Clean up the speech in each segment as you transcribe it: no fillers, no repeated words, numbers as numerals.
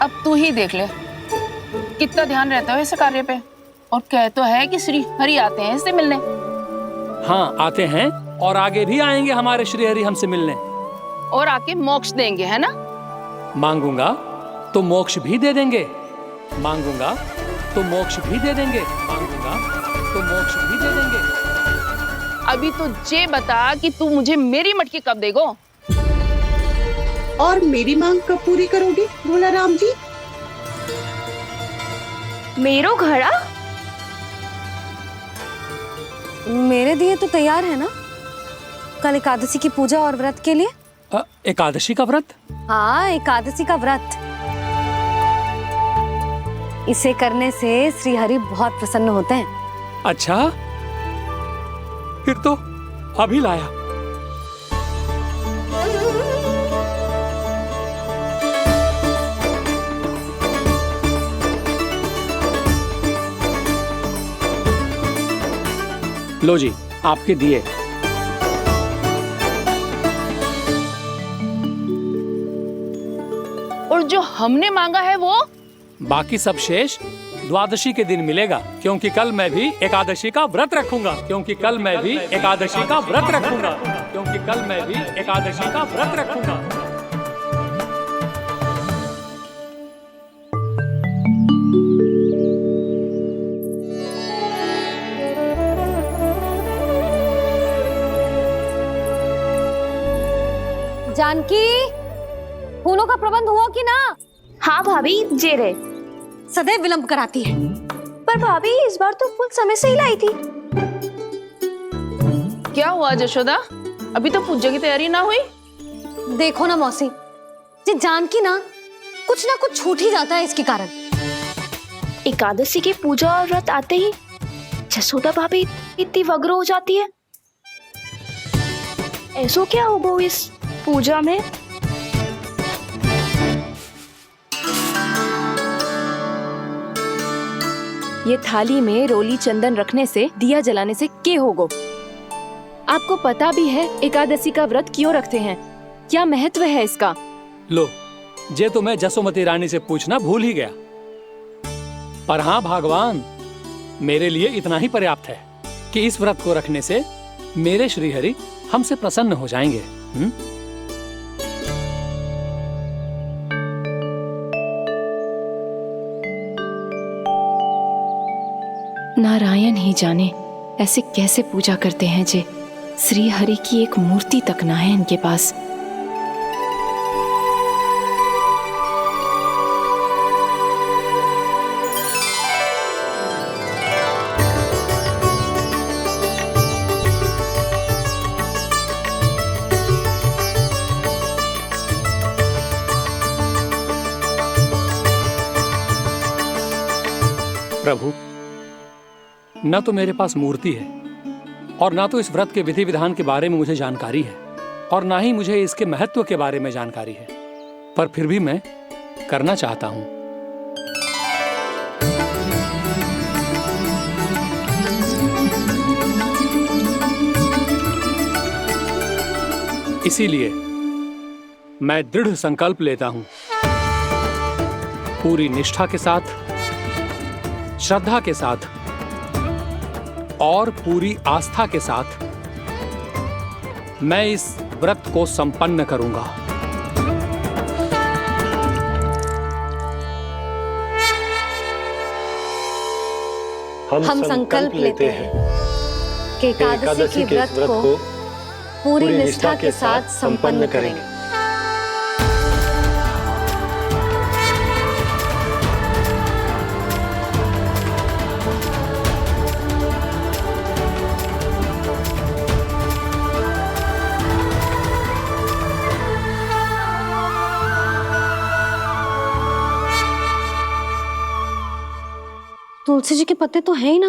अब तू ही देख ले कितना ध्यान रहता है इस कार्य पे। और कह तो है कि श्री हरि आते हैं इससे मिलने। हाँ आते हैं और आगे भी आएंगे हमारे श्री हरि हमसे मिलने। और आके मोक्ष देंगे, है ना? मांगूंगा तो मोक्ष भी दे देंगे, मांगूंगा तो मोक्ष भी दे देंगे, मांगूंगा तो मोक्ष भी दे देंगे। अभी तो ये बता कि तू मुझे मेरी मटकी कब देगो? और मेरी मांग कब पूरी करोगे भोला राम जी? मेरो घड़ा मेरे दिए तो तैयार है ना कल एकादशी की पूजा और व्रत के लिए। एकादशी का व्रत? हाँ, एकादशी का व्रत। इसे करने से श्री हरि बहुत प्रसन्न होते हैं। अच्छा, फिर तो अभी लाया। लो जी, आपके दिए। और जो हमने मांगा है वो? बाकी सब शेष द्वादशी के दिन मिलेगा, क्योंकि कल मैं भी एकादशी का व्रत रखूंगा, क्योंकि कल मैं भी एकादशी का व्रत रखूंगा, क्योंकि कल मैं भी एकादशी का व्रत रखूंगा। जानकी, फूलों का प्रबंध हुआ कि ना? हाँ भाभी, जे रहे। सदैव विलंब कराती है। पर भाभी इस बार तो फूल समय से ही लाई थी। क्या हुआ जशोदा, अभी तो पूजा की तैयारी ना हुई? देखो ना मौसी, ये जानकी ना कुछ छूट ही जाता है इसके कारण। एकादशी की पूजा और व्रत आते ही जसोदा भाभी इतनी वग्र हो जाती है। ऐसो क्या होगा इस पूजा में? ये थाली में रोली चंदन रखने से, दिया जलाने से के होगो? आपको पता भी है एकादशी का व्रत क्यों रखते हैं, क्या महत्व है इसका? लो, जे तो मैं जसोमती रानी से पूछना भूल ही गया। पर हाँ भगवान, मेरे लिए इतना ही पर्याप्त है कि इस व्रत को रखने से मेरे श्री हरि हमसे प्रसन्न हो जाएंगे। नारायण ही जाने ऐसे कैसे पूजा करते हैं जे श्री हरि की एक मूर्ति तक ना है इनके पास। प्रभु, न तो मेरे पास मूर्ति है और ना तो इस व्रत के विधि विधान के बारे में मुझे जानकारी है और ना ही मुझे इसके महत्व के बारे में जानकारी है, पर फिर भी मैं करना चाहता हूं। इसीलिए मैं दृढ़ संकल्प लेता हूं, पूरी निष्ठा के साथ, श्रद्धा के साथ और पूरी आस्था के साथ मैं इस व्रत को संपन्न करूंगा। हम संकल्प लेते हैं कि एकादशी के व्रत को पूरी निष्ठा के साथ संपन्न करेंगे। तुलसी जी के पत्ते तो हैं ही ना।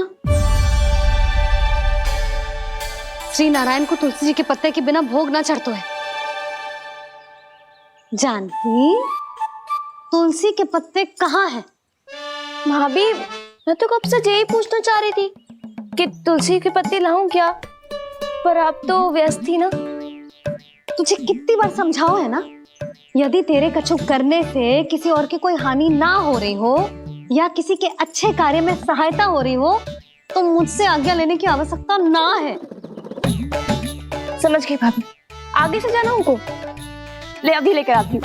श्री नारायण को तुलसी जी के पत्ते के बिना भोग ना चढ़तो है। जानकी, तुलसी के पत्ते कहाँ हैं? भाभी, मैं तो कब से यही पूछना चाह रही थी कि तुलसी के पत्ते लाऊं क्या, पर आप तो व्यस्त थी ना। तुझे कितनी बार समझाओ है ना यदि तेरे कछु करने से किसी और की कोई हानि ना हो रही हो या किसी के अच्छे कार्य में सहायता हो रही हो तो मुझसे आज्ञा लेने की आवश्यकता ना है। समझ गई भाभी, आगे से जाना उनको। ले अभी लेकर आती हूँ।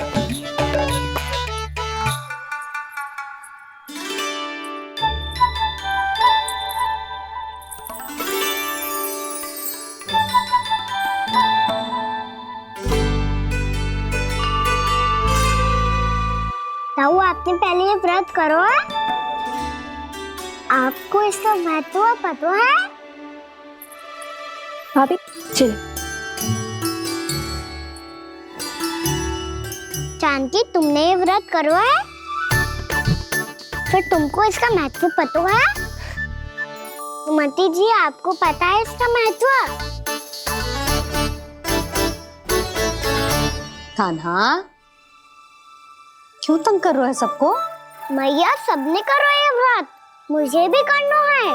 ताऊ, आपने पहले ये व्रत करो है? आपको इसका महत्व पता है? भाभी चल। जानकी, तुमने ये व्रत करो है? फिर तुमको इसका महत्व पता है? सुमति जी, आपको पता है इसका महत्व? कान्हा, क्यों तंग कर रहा है सबको? मैया, सबने करो ये व्रत, मुझे भी करना है।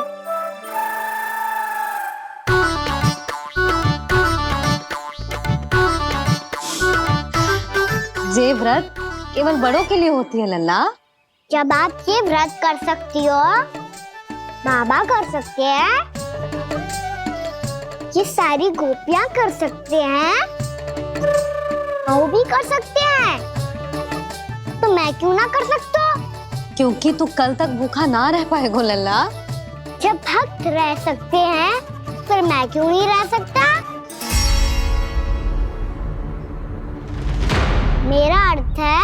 ये व्रत केवल बड़ों के लिए होती है लल्ला। जब आप ये व्रत कर सकती हो, बाबा कर सकते हैं, ये सारी गोपियां कर सकते हैं, वो भी कर सकते हैं, तो मैं क्यों ना कर सकता? क्योंकि तू कल तक भूखा ना रह पाएगो लल्ला। जब भक्त रह सकते हैं, फिर मैं क्यों नहीं रह सकता? मेरा अर्थ है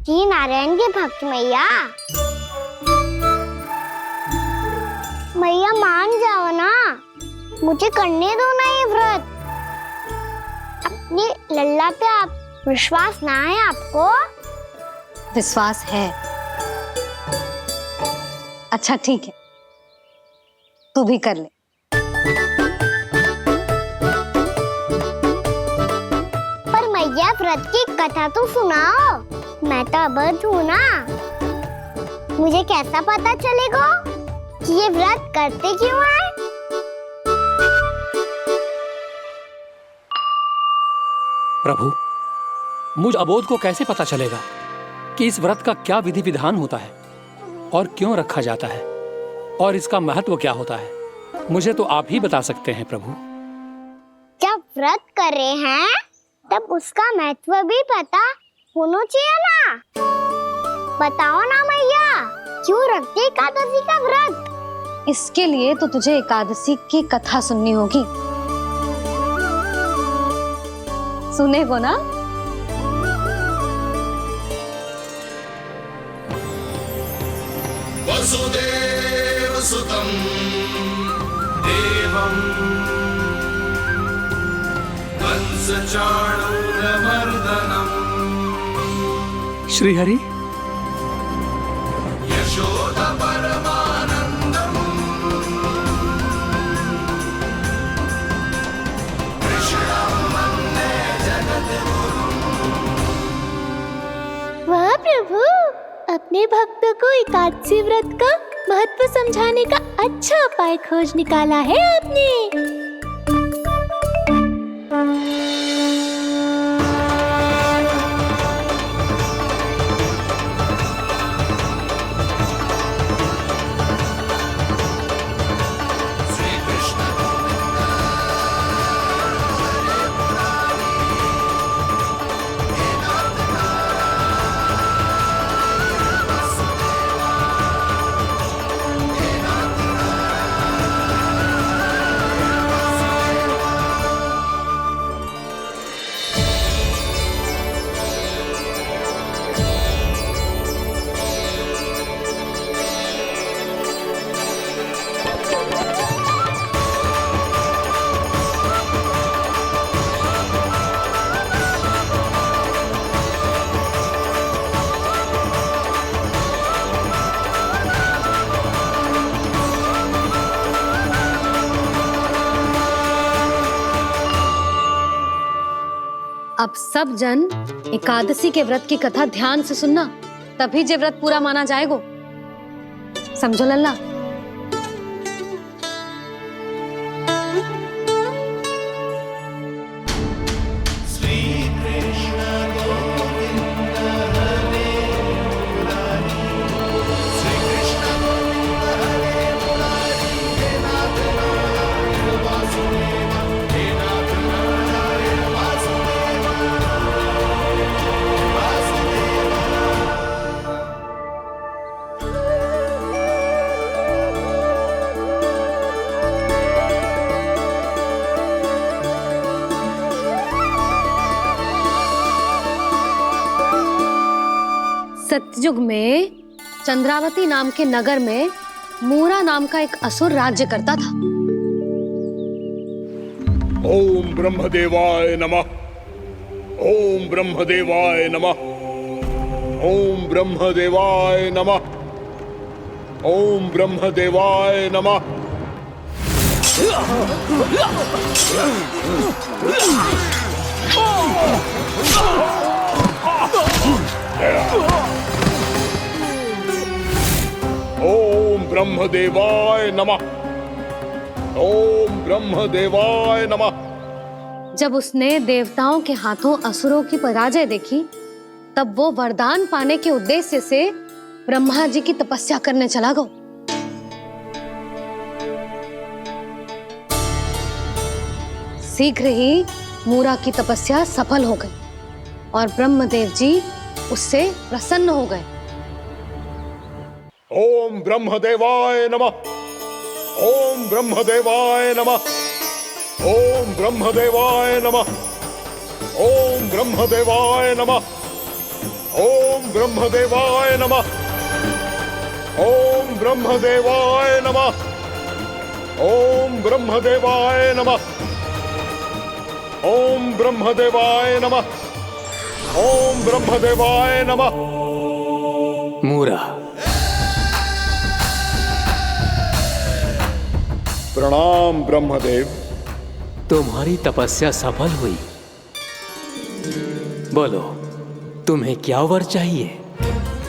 कि नारायण के भक्त मैया, मैया मान जाओ ना, मुझे करने दो ना ये व्रत। अपनी लल्ला पे आप विश्वास ना है आपको? विश्वास है। अच्छा ठीक है, तू भी कर ले। पर मैया, व्रत की कथा तो सुनाओ, मैं तो अबध हूँ ना। मुझे कैसा पता चलेगा कि ये व्रत करते क्यों हैं? प्रभु, मुझ अबोध को कैसे पता चलेगा कि इस व्रत का क्या विधि विधान होता है और क्यों रखा जाता है और इसका महत्व क्या होता है? मुझे तो आप ही बता सकते हैं प्रभु। जब व्रत कर रहे हैं तब उसका महत्व भी पता होना चाहिए ना। बताओ ना मैया, क्यों रखते एकादशी का व्रत? इसके लिए तो तुझे एकादशी की कथा सुननी होगी। सुनेगो ना? वसुदेव सुतं देवं कंसचाणूरमर्दनम् श्रीहरि, यशोदा परमानन्दम् कृष्णं वन्दे जगद्गुरुम्। वाह प्रभु, अपने भक्तों को एकादशी व्रत का महत्व समझाने का अच्छा उपाय खोज निकाला है आपने। अब सब जन एकादशी के व्रत की कथा ध्यान से सुनना, तभी जे व्रत पूरा माना जाएगा। समझो लल्ला? श्री कृष्ण गोविंद सतयुग में चंद्रावती नाम के नगर में मूरा नाम का एक असुर राज्य करता था। ओम ब्रह्मदेवाय नमः। ओम ब्रह्मदेवाय नमः। ओम ब्रह्मदेवाय नमः। ओम ब्रह्मदेवाय नमः। ओम ब्रह्मदेवाय नमः। ओम ब्रह्मदेवाय नमः। जब उसने देवताओं के हाथों असुरों की पराजय देखी, तब वो वरदान पाने के उद्देश्य से ब्रह्मा जी की तपस्या करने चला गया। शीघ्र ही मूरा की तपस्या सफल हो गई और ब्रह्मदेव जी उससे प्रसन्न हो गए। ओम ब्रह्मदेवाय नमः। ओम ब्रह्मदेवाय नमः। ओम ब्रह्मदेवाय नमः। ओम ब्रह्मदेवाय नमः। ओम ब्रह्मदेवाय नमः। ओम ब्रह्मदेवाय नमः। ओम ब्रह्मदेवाय नमः। ओम ब्रह्मदेवाय नमः। ओम ब्रह्मदेवाय नमः। मूरा, प्रणाम ब्रह्मदेव। तुम्हारी तपस्या सफल हुई। बोलो, तुम्हें क्या वर चाहिए?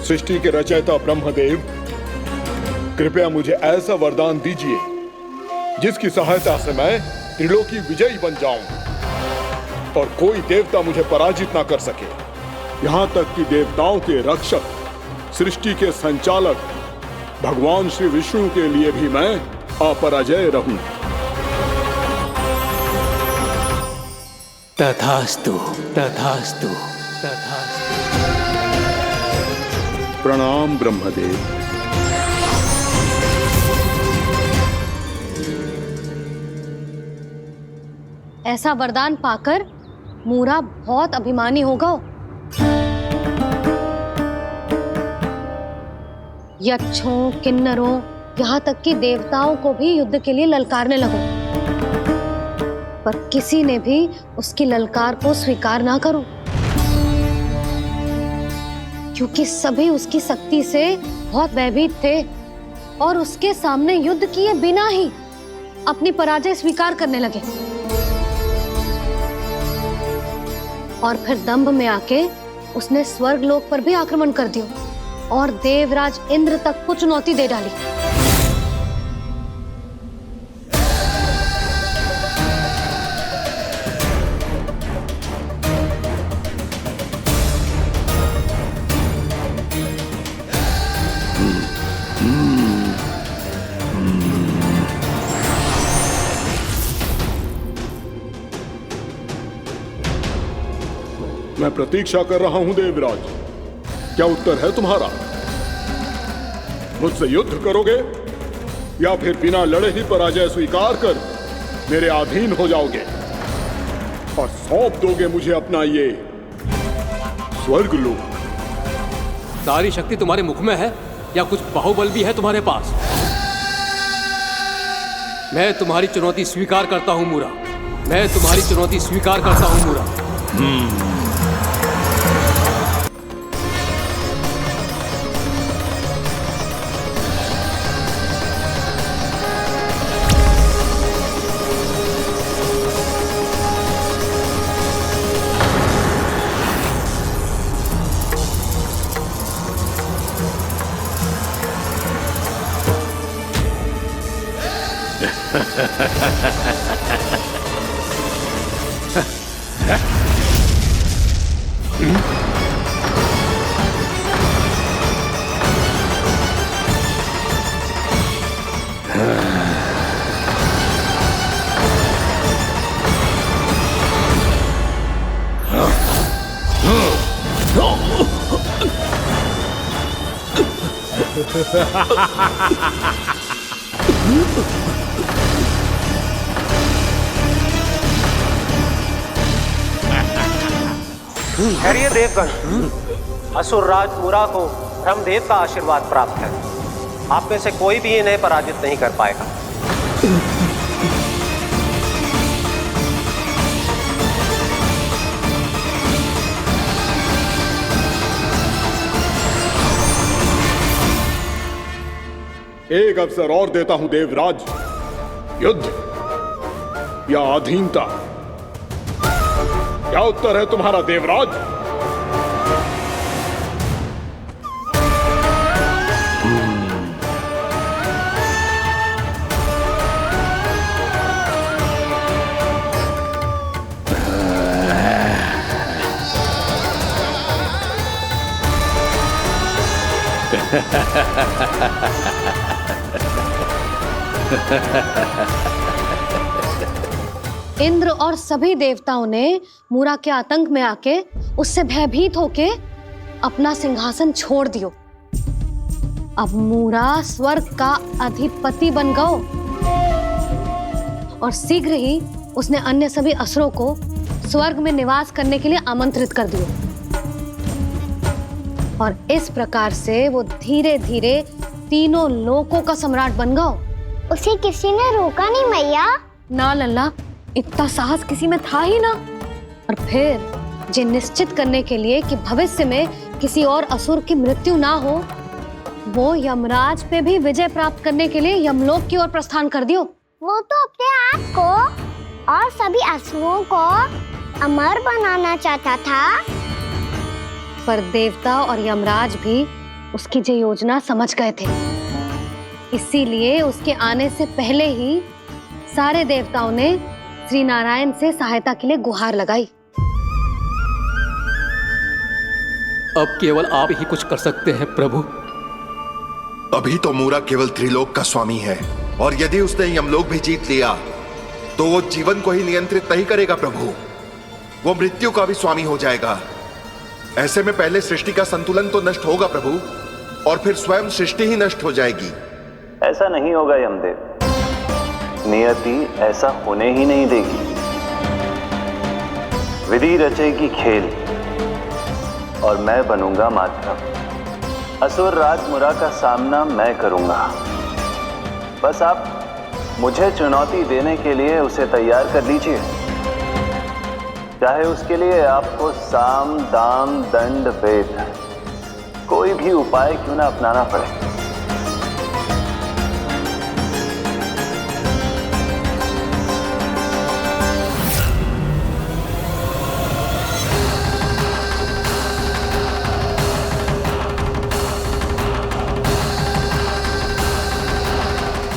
सृष्टि के रचयिता ब्रह्मदेव, कृपया मुझे ऐसा वरदान दीजिए जिसकी सहायता से मैं त्रिलोकी विजयी बन जाऊं और कोई देवता मुझे पराजित ना कर सके। यहां तक कि देवताओं के रक्षक, सृष्टि के संचालक भगवान श्री विष्णु के लिए भी मैं अपराजय रहूं। तथास्तु, तथास्तु, तथास्तु। प्रणाम ब्रह्मदेव। ऐसा वरदान पाकर मूरा बहुत अभिमानी होगा। यक्षों, किन्नरों, यहाँ तक कि देवताओं को भी युद्ध के लिए ललकारने लगा, पर किसी ने भी उसकी ललकार को स्वीकार ना करो, क्योंकि सभी उसकी शक्ति से बहुत भयभीत थे और उसके सामने युद्ध किए बिना ही अपनी पराजय स्वीकार करने लगे और फिर दंभ में आके उसने स्वर्ग लोक पर भी आक्रमण कर दिया और देवराज इंद्र तक को चुनौती दे डाली। मैं प्रतीक्षा कर रहा हूं देवराज। क्या उत्तर है तुम्हारा? मुझसे युद्ध करोगे या फिर बिना लड़े ही पराजय स्वीकार कर मेरे अधीन हो जाओगे और सौंप दोगे मुझे अपना ये स्वर्ग लोक? सारी शक्ति तुम्हारे मुख में है या कुछ बाहुबल भी है तुम्हारे पास? मैं तुम्हारी चुनौती स्वीकार करता हूं मूरा। मैं तुम्हारी चुनौती स्वीकार करता हूं मूरा। ठहरिए देवगण, असुरराज मूरा को ब्रह्मदेव का आशीर्वाद प्राप्त है। आप में से कोई भी इन्हें पराजित नहीं कर पाएगा। एक अवसर और देता हूं देवराज। युद्ध या अधीनता, क्या उत्तर है तुम्हारा देवराज? इंद्र और सभी देवताओं ने मूरा के आतंक में आके उससे भयभीत होके अपना सिंहासन छोड़ दियो। अब मूरा स्वर्ग का अधिपति बन गयो और शीघ्र ही उसने अन्य सभी असुरों को स्वर्ग में निवास करने के लिए आमंत्रित कर दियो। और इस प्रकार से वो धीरे धीरे तीनों लोकों का सम्राट बन गया। उसे किसी ने रोका नहीं मैया? ना लल्ला, इतना साहस किसी में था ही ना। और फिर ये निश्चित करने के लिए कि भविष्य में किसी और असुर की मृत्यु ना हो, वो यमराज पे भी विजय प्राप्त करने के लिए यमलोक की ओर प्रस्थान कर दियो। वो तो अपने आप को और सभी असुरों को अमर बनाना चाहता था। पर देवता और यमराज भी उसकी ये योजना समझ गए थे। इसीलिए उसके आने से पहले ही सारे देवताओं ने श्री नारायण से सहायता के लिए गुहार लगाई। अब केवल आप ही कुछ कर सकते हैं प्रभु। अभी तो मूरा केवल त्रिलोक का स्वामी है, और यदि उसने यमलोक भी जीत लिया तो वो जीवन को ही नियंत्रित नहीं करेगा प्रभु, वो मृत्यु का भी स्वामी हो जाएगा। ऐसे में पहले सृष्टि का संतुलन तो नष्ट होगा प्रभु, और फिर स्वयं सृष्टि ही नष्ट हो जाएगी। ऐसा नहीं होगा यमदेव, नियति ऐसा होने ही नहीं देगी। विधि रचेगी खेल और मैं बनूंगा माध्यम। असुर राज मूरा का सामना मैं करूंगा। बस आप मुझे चुनौती देने के लिए उसे तैयार कर लीजिए, चाहे उसके लिए आपको साम दाम दंड भेद कोई भी उपाय क्यों ना अपनाना पड़े।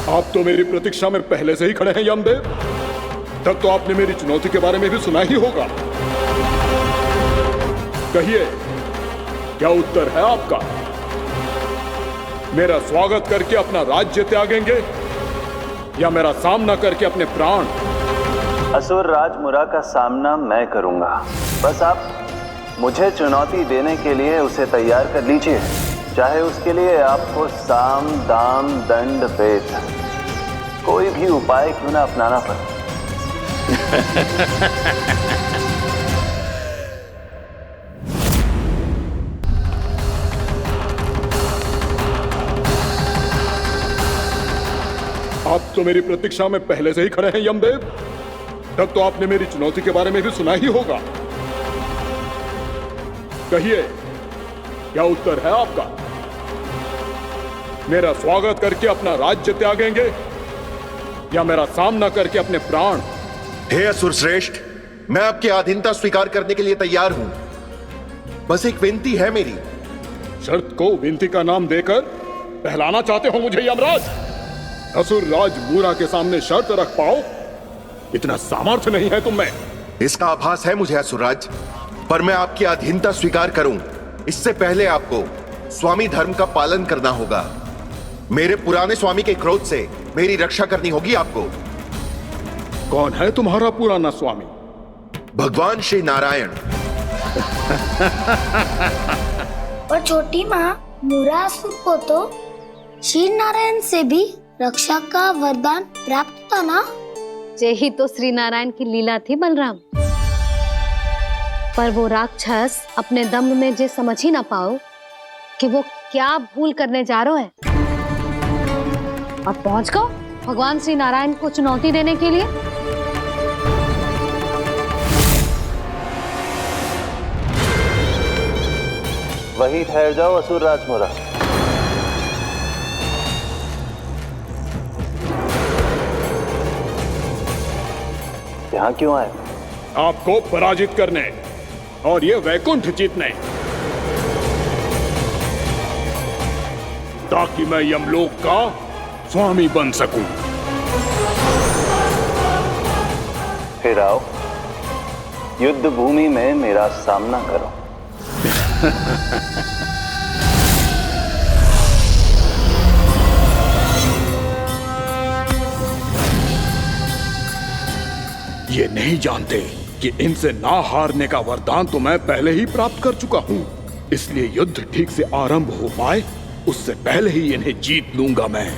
आप तो मेरी प्रतीक्षा में पहले से ही खड़े हैं यमदेव। तब तो आपने मेरी चुनौती के बारे में भी सुना ही होगा। कहिए, क्या उत्तर है आपका? मेरा स्वागत करके अपना राज्य त्यागेंगे या मेरा सामना करके अपने प्राण? असुर राज मूरा का सामना मैं करूंगा। बस आप मुझे चुनौती देने के लिए उसे तैयार कर लीजिए, चाहे उसके लिए आपको साम दाम दंड भेद कोई भी उपाय क्यों ना अपनाना पड़े। आप तो मेरी प्रतीक्षा में पहले से ही खड़े हैं यमदेव। तब तो आपने मेरी चुनौती के बारे में भी सुना ही होगा। कहिए, क्या उत्तर है आपका? मेरा स्वागत करके अपना राज्य त्यागेंगे या मेरा सामना करके अपने प्राण? हे असुर श्रेष्ठ, मैं आपकी अधीनता स्वीकार करने के लिए तैयार हूं। बस एक विनती है मेरी। शर्त को विनती का नाम देकर बहलाना चाहते हो मुझे यमराज? असुर राज मूरा के सामने शर्त रख पाओ, इतना सामर्थ्य नहीं है तुम में। इसका आभास है मुझे असुरराज, पर मैं आपकी अधीनता स्वीकार करूं इससे पहले आपको स्वामी धर्म का पालन करना होगा। मेरे पुराने स्वामी के क्रोध से मेरी रक्षा करनी होगी आपको। कौन है तुम्हारा पुराना स्वामी? भगवान श्री नारायण। और छोटी माँ, मूरासुर को तो श्री नारायण से भी रक्षा का वरदान प्राप्त था ना? यही तो श्री नारायण की लीला थी बलराम। पर वो राक्षस अपने दम में जे समझ ही ना पाओ कि वो क्या भूल करने जा रहे हैं, और पहुंच गो भगवान श्री नारायण को चुनौती देने के लिए। वहीं ठहर जाओ असुर राज मुरा। यहाँ क्यों आए? आपको पराजित करने और ये वैकुंठ जीतने, ताकि मैं यमलोक का स्वामी बन सकूं। फिर आओ, युद्ध भूमि में मेरा सामना करो। ये नहीं जानते कि इनसे ना हारने का वरदान तो मैं पहले ही प्राप्त कर चुका हूं, इसलिए युद्ध ठीक से आरंभ हो पाए उससे पहले ही इन्हें जीत लूंगा मैं।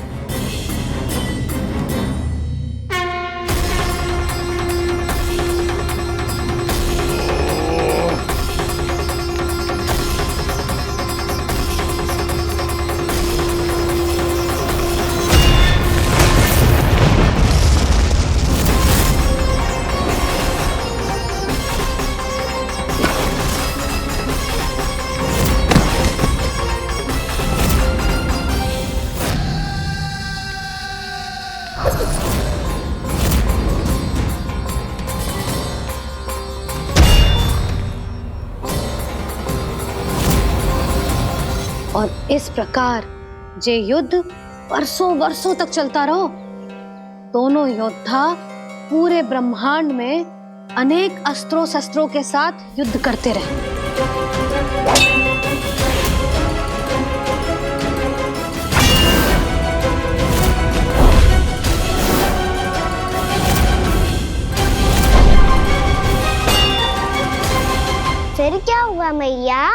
और इस प्रकार जे युद्ध वर्षों वर्षों तक चलता रहो। दोनों योद्धा पूरे ब्रह्मांड में अनेक अस्त्रों शस्त्रों के साथ युद्ध करते रहे। फिर क्या हुआ मैया?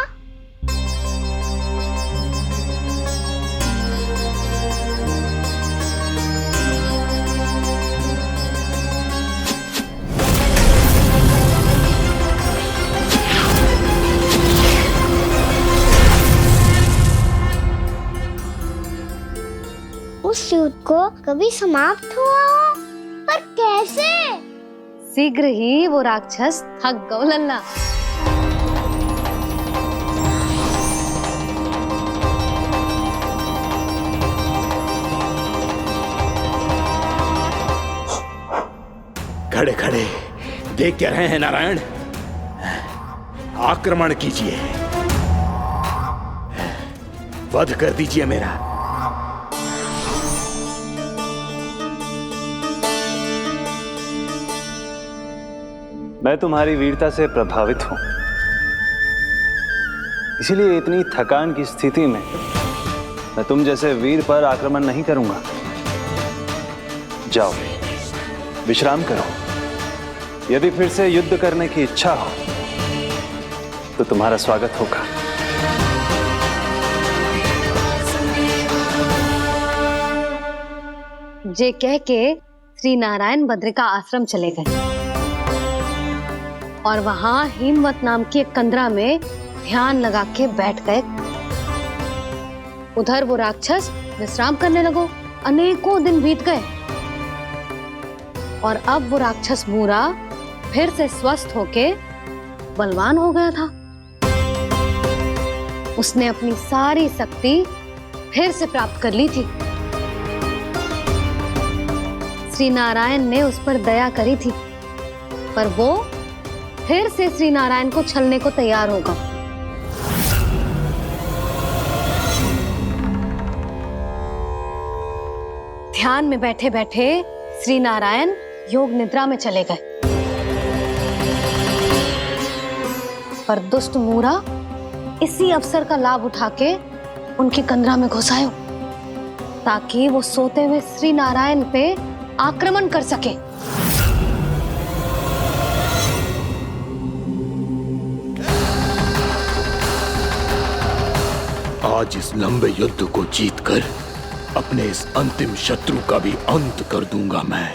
उस युद्ध को कभी समाप्त हुआ हो, पर कैसे? शीघ्र ही वो राक्षस थक गो लल्ला। खड़े खड़े देख क्या रहे हैं नारायण? आक्रमण कीजिए, वध कर दीजिए मेरा। मैं तुम्हारी वीरता से प्रभावित हूं, इसीलिए इतनी थकान की स्थिति में मैं तुम जैसे वीर पर आक्रमण नहीं करूंगा। जाओ विश्राम करो। यदि फिर से युद्ध करने की इच्छा हो तो तुम्हारा स्वागत होगा। जे कह के श्री नारायण बद्रिका आश्रम चले गए और वहां हिमवत नाम की एक कंदरा में ध्यान लगा के बैठ गए। उधर वो राक्षस विश्राम करने लगो। अनेकों दिन बीत गए और अब वो राक्षस मूरा फिर से स्वस्थ होके बलवान हो गया था। उसने अपनी सारी शक्ति फिर से प्राप्त कर ली थी। श्री नारायण ने उस पर दया करी थी, पर वो फिर से श्री नारायण को छलने को तैयार होगा। ध्यान में बैठे बैठे श्री नारायण योग निद्रा में चले गए, पर दुष्ट मूरा इसी अवसर का लाभ उठा के उनकी कंदरा में घुस आयो ताकि वो सोते हुए श्री नारायण पे आक्रमण कर सके। आज इस लंबे युद्ध को जीतकर अपने इस अंतिम शत्रु का भी अंत कर दूंगा मैं।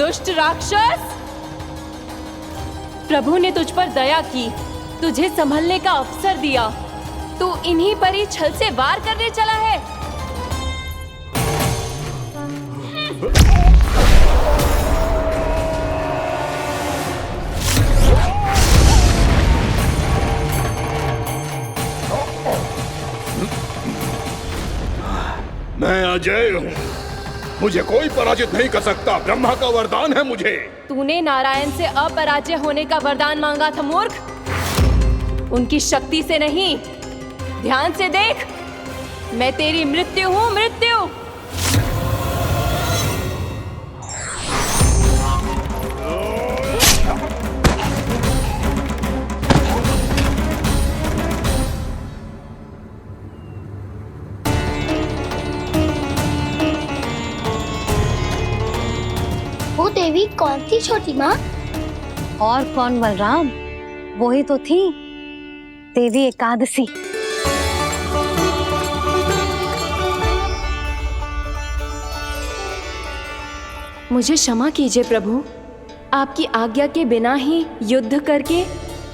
दुष्ट राक्षस! प्रभु ने तुझ पर दया की, तुझे संभलने का अवसर दिया। तू इन्हीं पर ही छल से वार करने चला है। मैं अजय हूँ, मुझे कोई पराजित नहीं कर सकता। ब्रह्मा का वरदान है मुझे। तूने नारायण से अपराजय होने का वरदान मांगा था मूर्ख, उनकी शक्ति से नहीं। ध्यान से देख, मैं तेरी मृत्यु हूँ, मृत्यु। वो देवी कौन थी छोटी माँ? और कौन बलराम, वही तो थी देवी एकादशी। मुझे क्षमा कीजिए प्रभु, आपकी आज्ञा के बिना ही युद्ध करके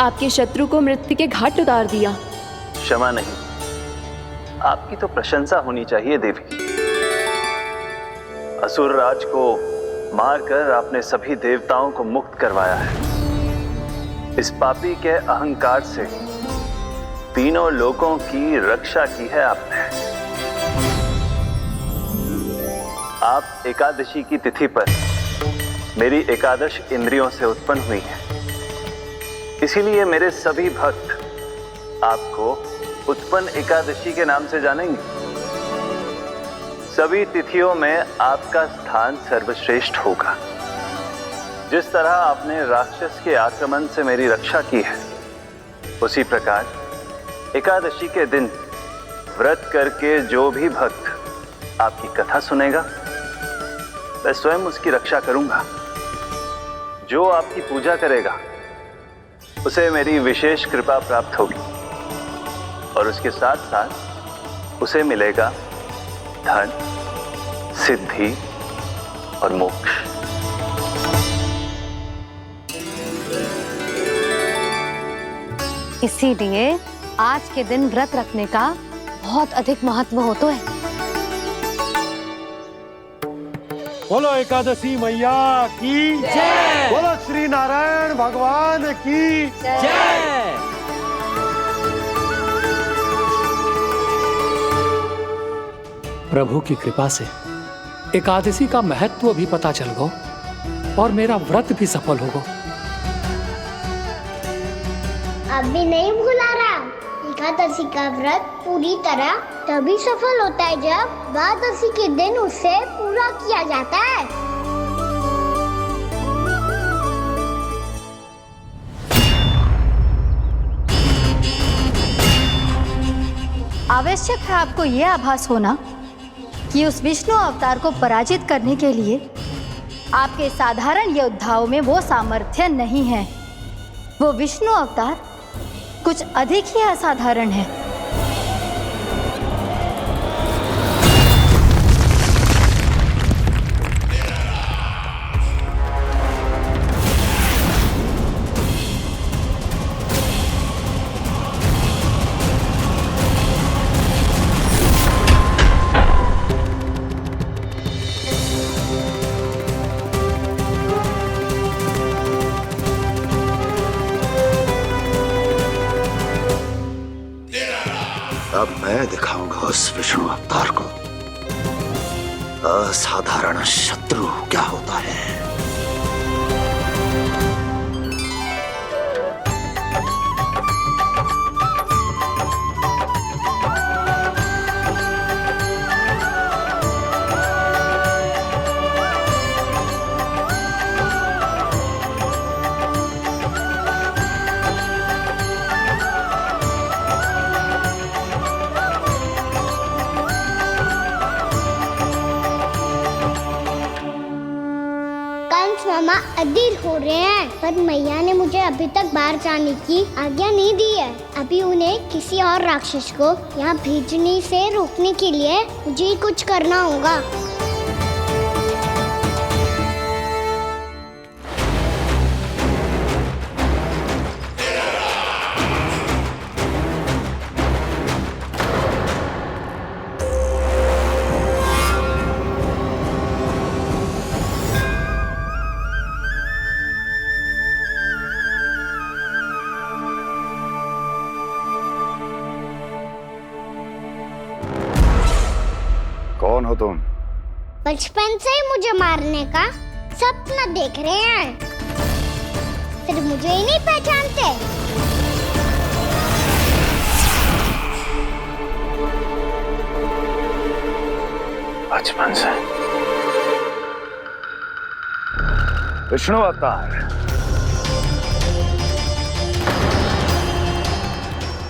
आपके शत्रु को मृत्यु के घाट उतार दिया। क्षमा नहीं, आपकी तो प्रशंसा होनी चाहिए देवी। असुर राज को मारकर आपने सभी देवताओं को मुक्त करवाया है। इस पापी के अहंकार से तीनों लोकों की रक्षा की है आपने। आप एकादशी की तिथि पर मेरी एकादश इंद्रियों से उत्पन्न हुई हैं। इसीलिए मेरे सभी भक्त आपको उत्पन्न एकादशी के नाम से जानेंगे। सभी तिथियों में आपका स्थान सर्वश्रेष्ठ होगा। जिस तरह आपने राक्षस के आक्रमण से मेरी रक्षा की है, उसी प्रकार एकादशी के दिन व्रत करके जो भी भक्त आपकी कथा सुनेगा, मैं स्वयं उसकी रक्षा करूंगा। जो आपकी पूजा करेगा उसे मेरी विशेष कृपा प्राप्त होगी और उसके साथ साथ उसे मिलेगा धन, सिद्धि और मोक्ष। इसीलिए आज के दिन व्रत रखने का बहुत अधिक महत्व होता है। बोलो एकादशी मैया की जय। बोलो श्री नारायण भगवान की जय। प्रभु की कृपा से एकादशी का महत्व भी पता चल गो और मेरा व्रत भी सफल हो गो। अभी नहीं भूला रहा, एकादशी का व्रत पूरी तरह तभी सफल होता है जब द्वादशी के दिन उसे पूरा किया जाता है। आवश्यक है आपको यह आभास होना कि उस विष्णु अवतार को पराजित करने के लिए आपके साधारण योद्धाओं में वो सामर्थ्य नहीं है। वो विष्णु अवतार कुछ अधिक ही असाधारण है। अब मैं दिखाऊंगा उस विष्णु अवतार को असाधारण शत्रु क्या होता है। मामा अधीर हो रहे हैं, पर मैया ने मुझे अभी तक बाहर जाने की आज्ञा नहीं दी है। अभी उन्हें किसी और राक्षस को यहाँ भेजने से रोकने के लिए मुझे कुछ करना होगा। तुम? बचपन से ही मुझे मारने का सपना देख रहे हैं, फिर मुझे ही नहीं पहचानते। बचपन से विष्णु अवतार।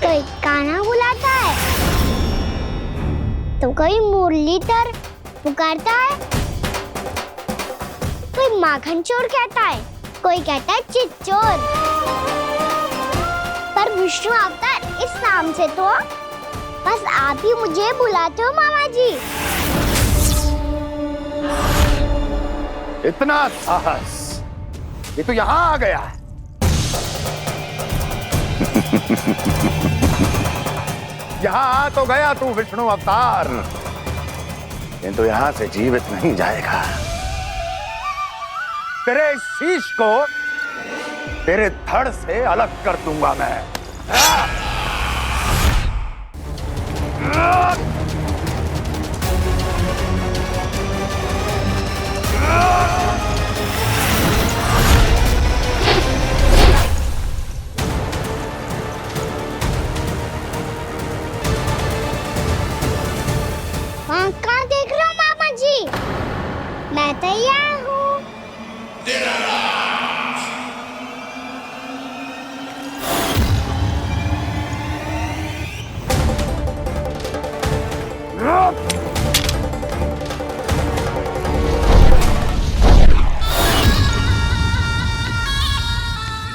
कोई कान्हा बुलाता है तो कोई मुरलीधर पुकारता है, कोई माखन चोर कहता है, कोई कहता है चिच्चोर। पर विष्णु अवतार इस नाम से तो बस आप ही मुझे बुलाते हो मामा जी। इतना साहस, ये तो यहाँ आ गया है। यहाँ आ तो गया तू विष्णु अवतार, किंतु यहाँ से जीवित नहीं जाएगा। तेरे इस शीश को तेरे धड़ से अलग कर दूंगा मैं। कहाँ देख रहे हो मामा जी? मैं तैयार हूँ।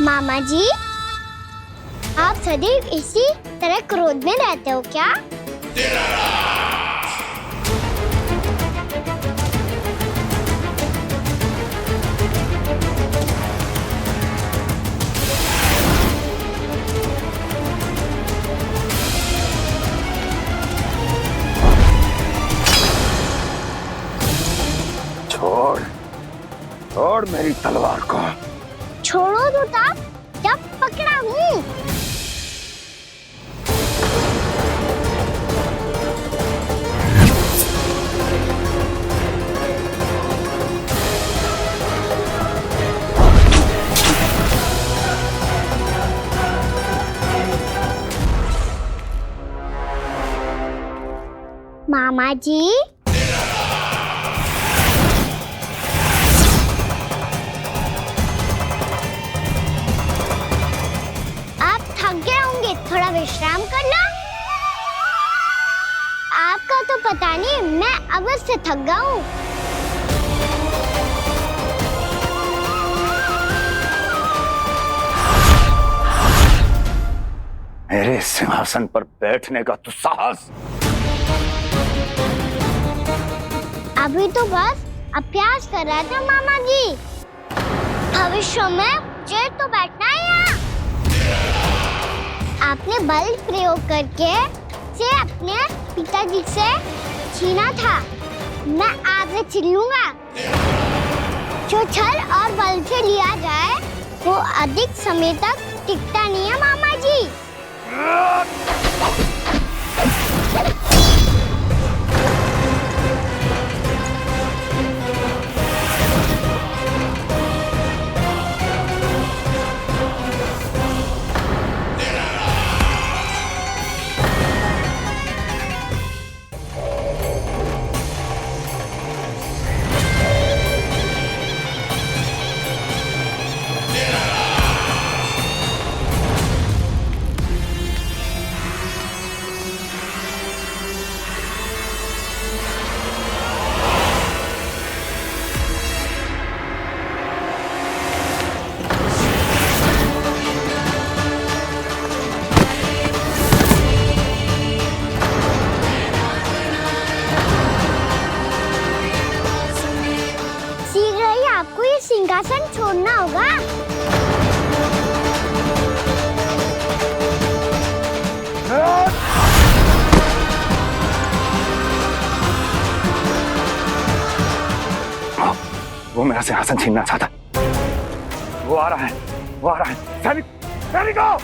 मामा जी, आप सदैव इसी तरह क्रोध में रहते हो क्या? छोड़, छोड़ मेरी तलवार को। छोड़ो तो तब जब पकड़ा हूँ। मामा जी, थोड़ा विश्राम कर लो। आपका तो पता नहीं, मैं अवश्य थक गया हूँ। मेरे सिंहासन पर बैठने का तो साहस। अभी तो बस अभ्यास कर रहा था मामा जी, भविष्य में मुझे तो बैठना है यहाँ। आपने बल प्रयोग करके से अपने पिताजी से छीना था, मैं आपसे छीन लूंगा। जो छल और बल से लिया जाए वो अधिक समय तक टिकता नहीं है मामा जी। सिंहासन छोड़ना होगा। वो मेरा सिंहासन छीनना चाहता। वो आ रहा है, वो आ रहा है। सैनिकों,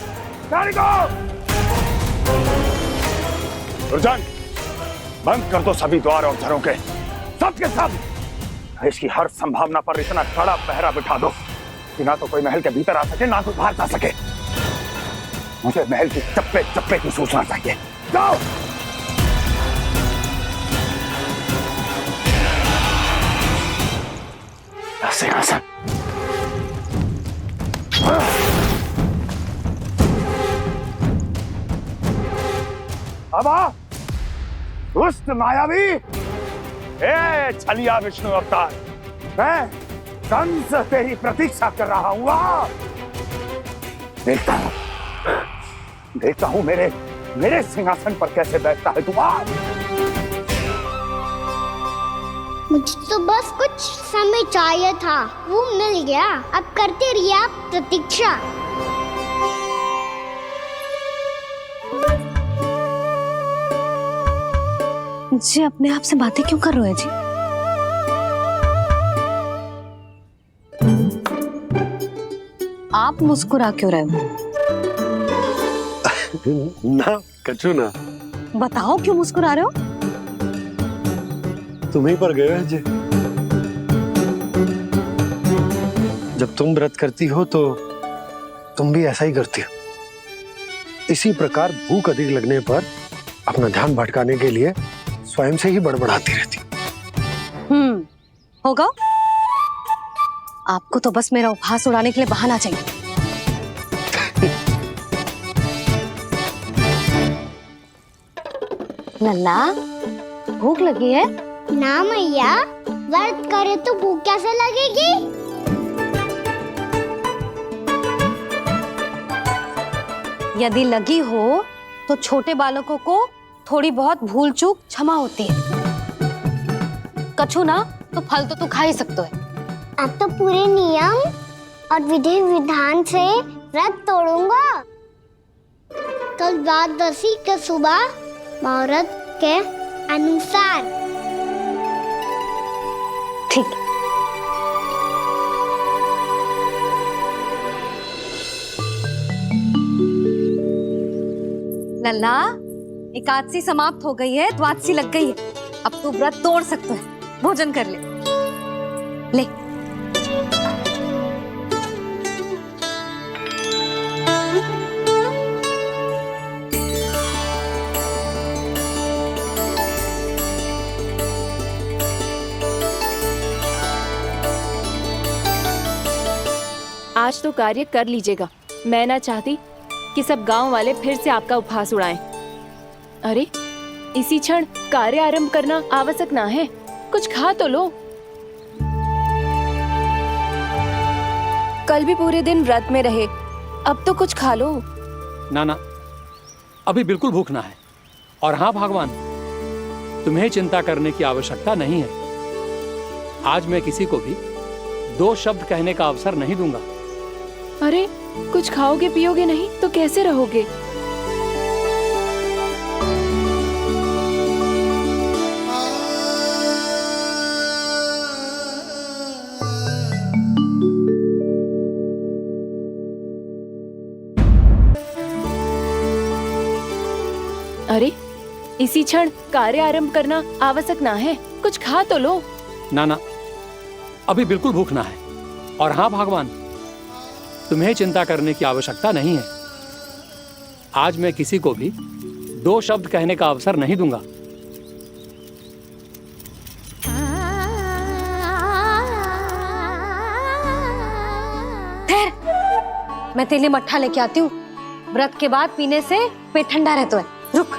दुर्जन, बंद कर दो सभी द्वार और घरों के। सब के सब इसकी हर संभावना पर इतना कड़ा पहरा बिठा दो कि ना तो कोई महल के भीतर आ सके, ना कोई बाहर जा सके। मुझे महल की चप्पे चप्पे की सूचना चाहिए। जाओ। सिंहासन। अब आ, दुष्ट मायावी, ए छलिया विष्णु अवतार, मैं कंस तेरी प्रतीक्षा कर रहा हूं। आ, देखता हूं मेरे सिंहासन पर कैसे बैठता है तू। आ, मुझे तो बस कुछ समय चाहिए था, वो मिल गया। अब करते रहिए आप प्रतीक्षा। जी अपने आप से बातें क्यों कर रहे हो जी? आप मुस्कुरा क्यों रहे हो? ना कछु ना। बताओ क्यों मुस्कुरा रहे हो? तुम्हीं पर गए हैं जी। जब तुम व्रत करती हो तो तुम भी ऐसा ही करती हो। इसी प्रकार भूख अधिक लगने पर अपना ध्यान भटकाने के लिए स्वयं से ही बड़बड़ाती रहती। होगा। आपको तो बस मेरा उपहास उड़ाने के लिए बहाना चाहिए। नन्ना, भूख लगी है? ना मैया, व्रत करे तो भूख कैसे लगेगी? यदि लगी हो तो छोटे बालकों को थोड़ी बहुत भूल चूक क्षमा होती है। कछु ना तो फल तो तू खा ही सकते है। अब तो पूरे नियम और विधि विधान से व्रत तोड़ूंगा। कल द्वादशी के सुबह मुहूर्त के अनुसार। ठीक। लल्ला, एकादशी समाप्त हो गई है, द्वादशी लग गई है। अब तू व्रत तोड़ सकता है। भोजन कर ले। ले। आज तो कार्य कर लीजिएगा। मैं ना चाहती कि सब गांव वाले फिर से आपका उपहास उड़ाएं। अरे, इसी क्षण कार्य आरंभ करना आवश्यक ना है। कुछ खा तो लो। कल भी पूरे दिन व्रत में रहे, अब तो कुछ खा लो। ना, अभी बिल्कुल भूख ना है। और हाँ भगवान, तुम्हें चिंता करने की आवश्यकता नहीं है। आज मैं किसी को भी 2 शब्द कहने का अवसर नहीं दूंगा। अरे, कुछ खाओगे पियोगे नहीं तो कैसे रहोगे? अरे, इसी क्षण कार्य आरंभ करना आवश्यक ना है। कुछ खा तो लो। ना, अभी बिल्कुल भूख ना है। और हाँ भगवान, तुम्हें चिंता करने की आवश्यकता नहीं है। आज मैं किसी को भी 2 शब्द कहने का अवसर नहीं दूंगा। ठहर, मैं तेरे लिए मट्ठा लेके आती हूँ। व्रत के बाद पीने से पेट ठंडा रहता है। रुक।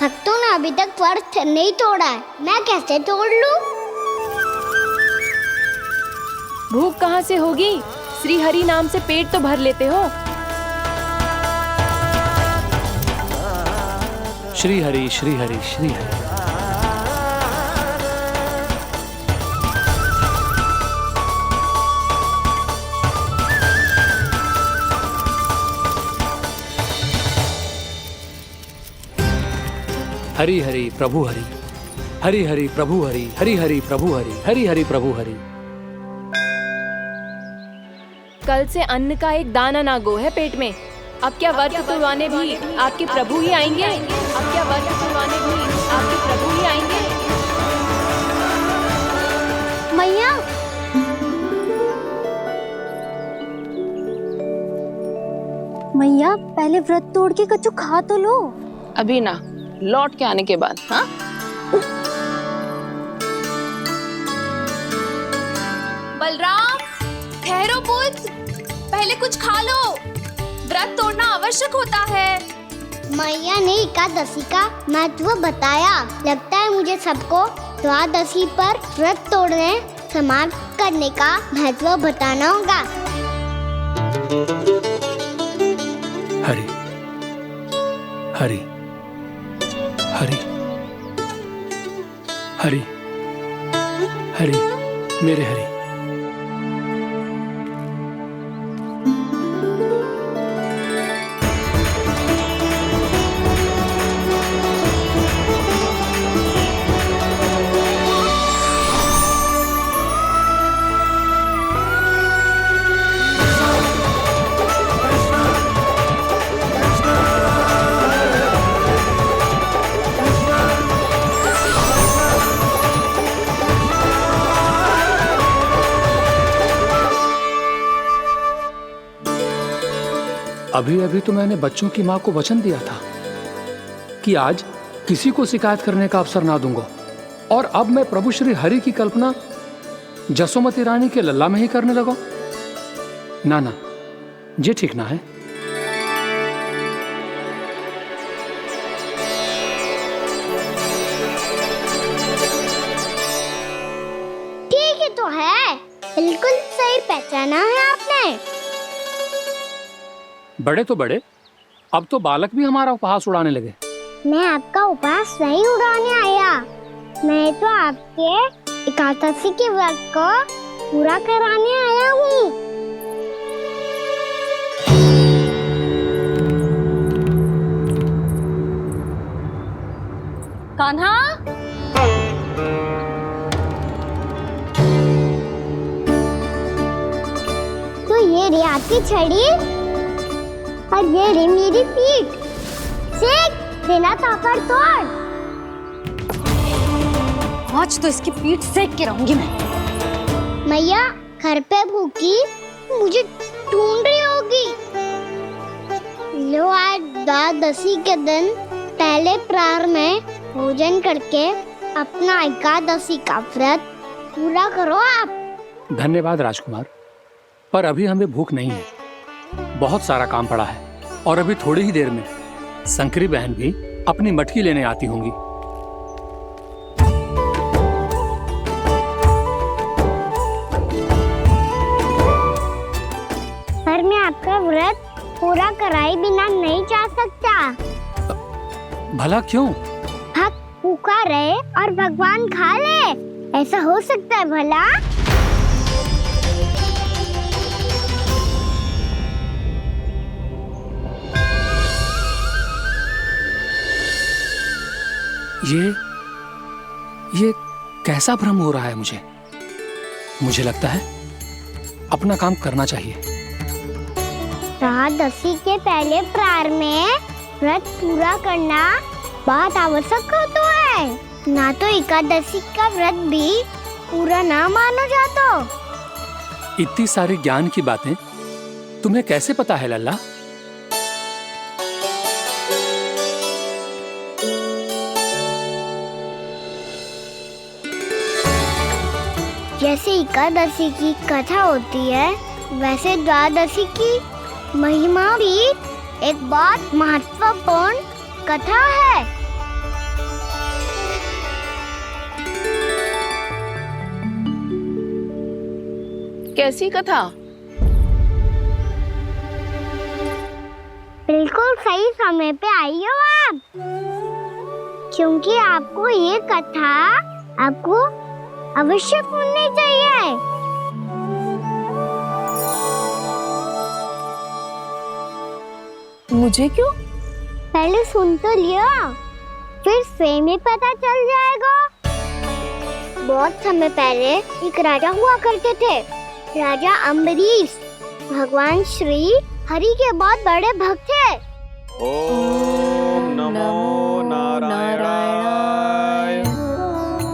भक्तों ने अभी तक व्रत नहीं तोड़ा है, मैं कैसे तोड़ लूं? भूख कहाँ से होगी? श्री हरि नाम से पेट तो भर लेते हो। श्री हरि, श्री हरि, श्री हरि। हरि हरि प्रभु हरि, हरि हरि प्रभु हरि, हरि हरि प्रभु हरि, हरि हरि प्रभु हरि। कल से अन्न का एक दाना ना गो है पेट में। अब क्या व्रत तुड़वाने भी आपके प्रभु ही आएंगे? अब क्या व्रत तुड़वाने भी आपके प्रभु ही आएंगे? मैया, मैया पहले व्रत तोड़ के कच्चू खा तो लो। अभी ना, लौट के आने के बाद। हाँ, बलराम, ठहरो पुत्र, पहले कुछ खा लो, व्रत तोड़ना आवश्यक होता है। मैया ने एकादशी का महत्व बताया। लगता है मुझे सबको द्वादशी पर व्रत तोड़ने समाप्त करने का महत्व बताना होगा। हरि हरि हरि हरि हरि मेरे हरि। अभी अभी तो मैंने बच्चों की मां को वचन दिया था कि आज किसी को शिकायत करने का अवसर ना दूंगा, और अब मैं प्रभु श्री हरि की कल्पना जसोमती रानी के लल्ला में ही करने लगा। ना ना, ये ठीक ना है। ठीक है तो है, बिल्कुल सही पहचाना है आपने। बड़े तो बड़े, अब तो बालक भी हमारा उपहास उड़ाने लगे। मैं आपका उपहास नहीं उड़ाने आया, मैं तो आपके एकादशी के व्रत को पूरा कराने आया हूँ। कान्हा, तो ये रे आपकी छड़ी और ये रे मेरी पीठ। सीख बिना ताकत तोड़। आज तो इसकी पीठ सेक के रहूंगी मैं। मैया घर पे भूखी मुझे ढूंढ रही होगी। लो, आज द्वादशी के दिन पहले प्रहर में भोजन करके अपना एकादशी का व्रत पूरा करो आप। धन्यवाद राजकुमार, पर अभी हमें भूख नहीं है। बहुत सारा काम पड़ा है, और अभी थोड़ी ही देर में शंकरी बहन भी अपनी मटकी लेने आती होंगी। पर मैं आपका व्रत पूरा कराए बिना नहीं जा सकता। भला क्यों? भक्त भूखा रहे और भगवान खा ले, ऐसा हो सकता है भला? ये कैसा भ्रम हो रहा है मुझे लगता है अपना काम करना चाहिए। द्वादशी के पहले प्रहर में व्रत पूरा करना बहुत आवश्यक होता है, ना तो एकादशी का व्रत भी पूरा ना मानो जातो। इतनी सारी ज्ञान की बातें तुम्हें कैसे पता है लल्ला? जैसे एकादशी की कथा होती है, वैसे द्वादशी की महिमा भी एक बहुत महत्वपूर्ण कथा है। कैसी कथा? बिल्कुल सही समय पे आई हो आप, क्योंकि आपको ये कथा आपको अवश्य सुननी चाहिए। मुझे क्यों? पहले सुन तो लियो, फिर स्वयं ही पता चल जाएगा। बहुत समय पहले एक राजा हुआ करते थे, राजा अम्बरीश। भगवान श्री हरि के बहुत बड़े भक्त थे। ओम नमो नारायणाय।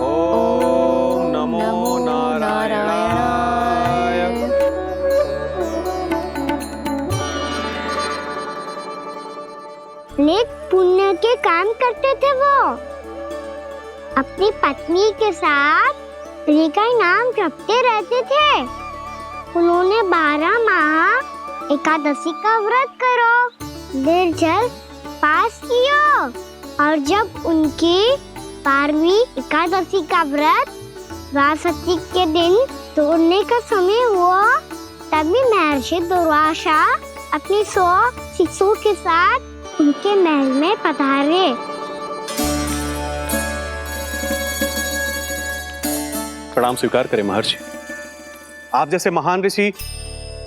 ओम नमो नारायणाय। नेक पुण्य के काम करते थे वो। अपनी पत्नी के साथ हरि का नाम जपते रहते थे। उन्होंने 12 माह एकादशी का व्रत करो, निर्जल पास किया, और जब उनकी 12वीं एकादशी का व्रत द्वादशी के दिन तोड़ने का समय हुआ, तभी महर्षि दुर्वासा अपनी 100 शिष्यों के साथ उनके महल में पधारे। प्रणाम स्वीकार करें महर्षि। आप जैसे महान ऋषि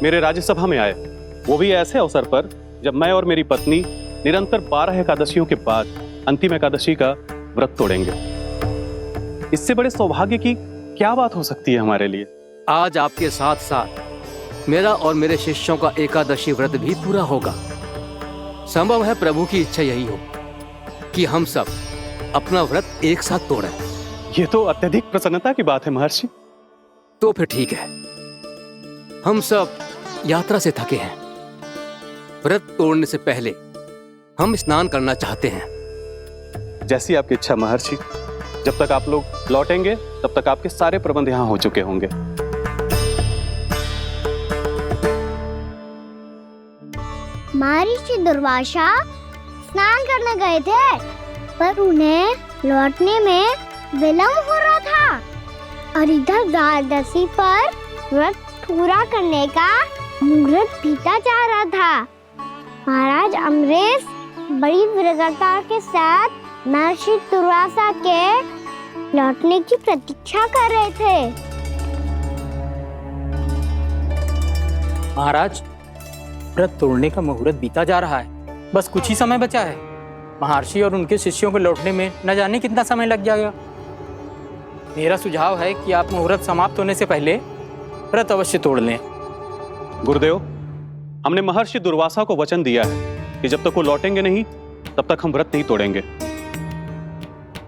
मेरे राज्यसभा में आए, वो भी ऐसे अवसर पर जब मैं और मेरी पत्नी निरंतर 12 एकादशियों के बाद अंतिम एकादशी का व्रत तोड़ेंगे। इससे बड़े सौभाग्य की क्या बात हो सकती है हमारे लिए। आज आपके साथ साथ मेरा और मेरे शिष्यों का एकादशी व्रत भी पूरा होगा। संभव है प्रभु की इच्छा यही हो कि हम सब अपना व्रत एक साथ तोड़ें। ये तो अत्यधिक प्रसन्नता की बात है महर्षि। तो फिर ठीक है, हम सब यात्रा से थके हैं। व्रत तोड़ने से पहले हम स्नान करना चाहते हैं। जैसी आपकी इच्छा महर्षि। जब तक आप लोग लौटेंगे तब तक आपके सारे प्रबंध यहाँ हो चुके होंगे। महर्षि दुर्वासा स्नान करने गए थे, पर उन्हें लौटने में विलंब हो रहा था, और इधर द्वादशी पर व्रत पूरा करने का मुहूर्त बीता जा रहा था। महाराज अमरेश बड़ी विरगता के साथ महर्षि दुर्वासा के लौटने की प्रतीक्षा कर रहे थे। महाराज, व्रत तोड़ने का मुहूर्त बीता जा रहा है, बस कुछ ही समय बचा है। महर्षि और उनके शिष्यों को लौटने में न जाने कितना समय लग जाएगा। मेरा सुझाव है कि आप मुहूर्त समाप्त होने से पहले व्रत अवश्य तोड़ लें। गुरुदेव, हमने महर्षि दुर्वासा को वचन दिया है कि जब तक वो लौटेंगे नहीं तब तक हम व्रत नहीं तोड़ेंगे।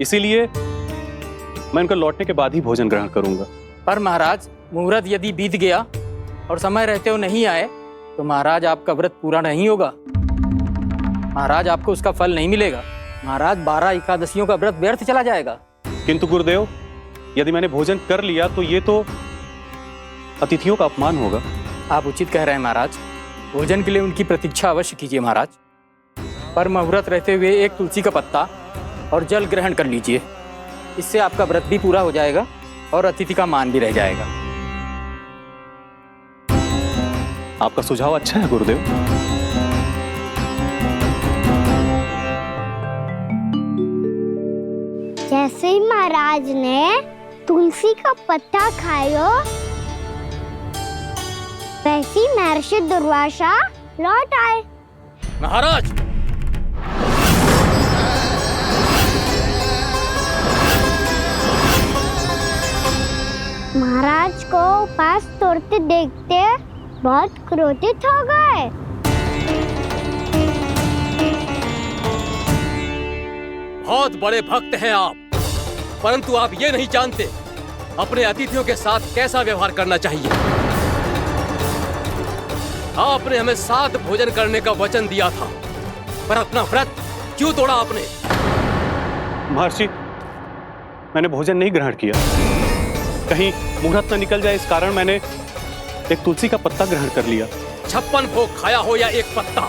इसीलिए मैं उनके लौटने के बाद ही भोजन ग्रहण करूंगा। पर महाराज, मुहूर्त यदि बीत गया और समय रहते हो नहीं आए तो महाराज आपका व्रत पूरा नहीं होगा। महाराज, आपको उसका फल नहीं मिलेगा। महाराज, 12 एकादशियों का व्रत व्यर्थ चला जाएगा। किंतु गुरुदेव, यदि मैंने भोजन कर लिया तो ये तो अतिथियों का अपमान होगा। आप उचित कह रहे हैं महाराज। भोजन के लिए उनकी प्रतीक्षा अवश्य कीजिए महाराज, पर मुहूर्त रहते हुए एक तुलसी का पत्ता और जल ग्रहण कर लीजिए। इससे आपका व्रत भी पूरा हो जाएगा और अतिथि का मान भी रह जाएगा। आपका सुझाव अच्छा है गुरुदेव। जैसे ही महाराज ने तुलसी का पत्ता खाया, वैसे ही महर्षि दुर्वासा लौट आए। महाराज, महाराज को उपास तोड़ते देखते बहुत क्रोधित हो गए। बहुत बड़े भक्त हैं आप, परंतु आप ये नहीं जानते अपने अतिथियों के साथ कैसा व्यवहार करना चाहिए। आपने हमें साथ भोजन करने का वचन दिया था, पर अपना व्रत क्यों तोड़ा आपने? महर्षि, मैंने भोजन नहीं ग्रहण किया। कहीं मुहूर्त न निकल जाए इस कारण मैंने एक तुलसी का पत्ता ग्रहण कर लिया। 56 भोग खाया हो या एक पत्ता,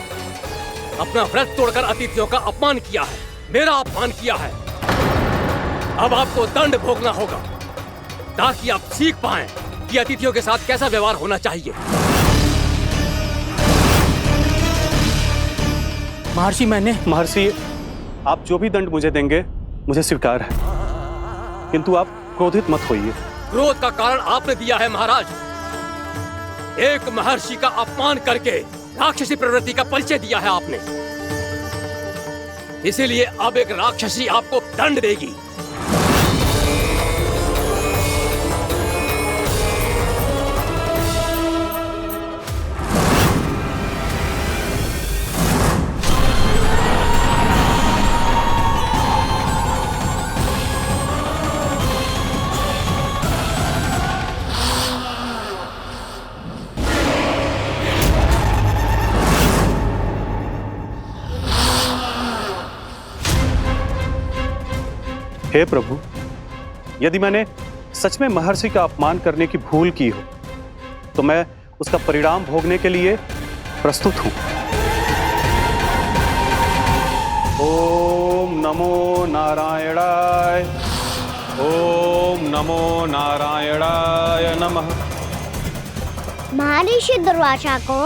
अपना व्रत तोड़कर अतिथियों का अपमान किया है, मेरा अपमान किया है। अब आपको दंड भोगना होगा ताकि आप सीख पाएं कि अतिथियों के साथ कैसा व्यवहार होना चाहिए। महर्षि, आप जो भी दंड मुझे देंगे मुझे स्वीकार है, किंतु आप क्रोधित मत होइए। क्रोध का कारण आपने दिया है महाराज। एक महर्षि का अपमान करके राक्षसी प्रवृत्ति का परिचय दिया है आपने। इसीलिए अब एक राक्षसी आपको दंड देगी। हे प्रभु, यदि मैंने सच में महर्षि का अपमान करने की भूल की हो तो मैं उसका परिणाम भोगने के लिए प्रस्तुत हूं। ओम नमो नारायणाय, ओम नमो नारायणाय नमः। महर्षि दुर्वासा को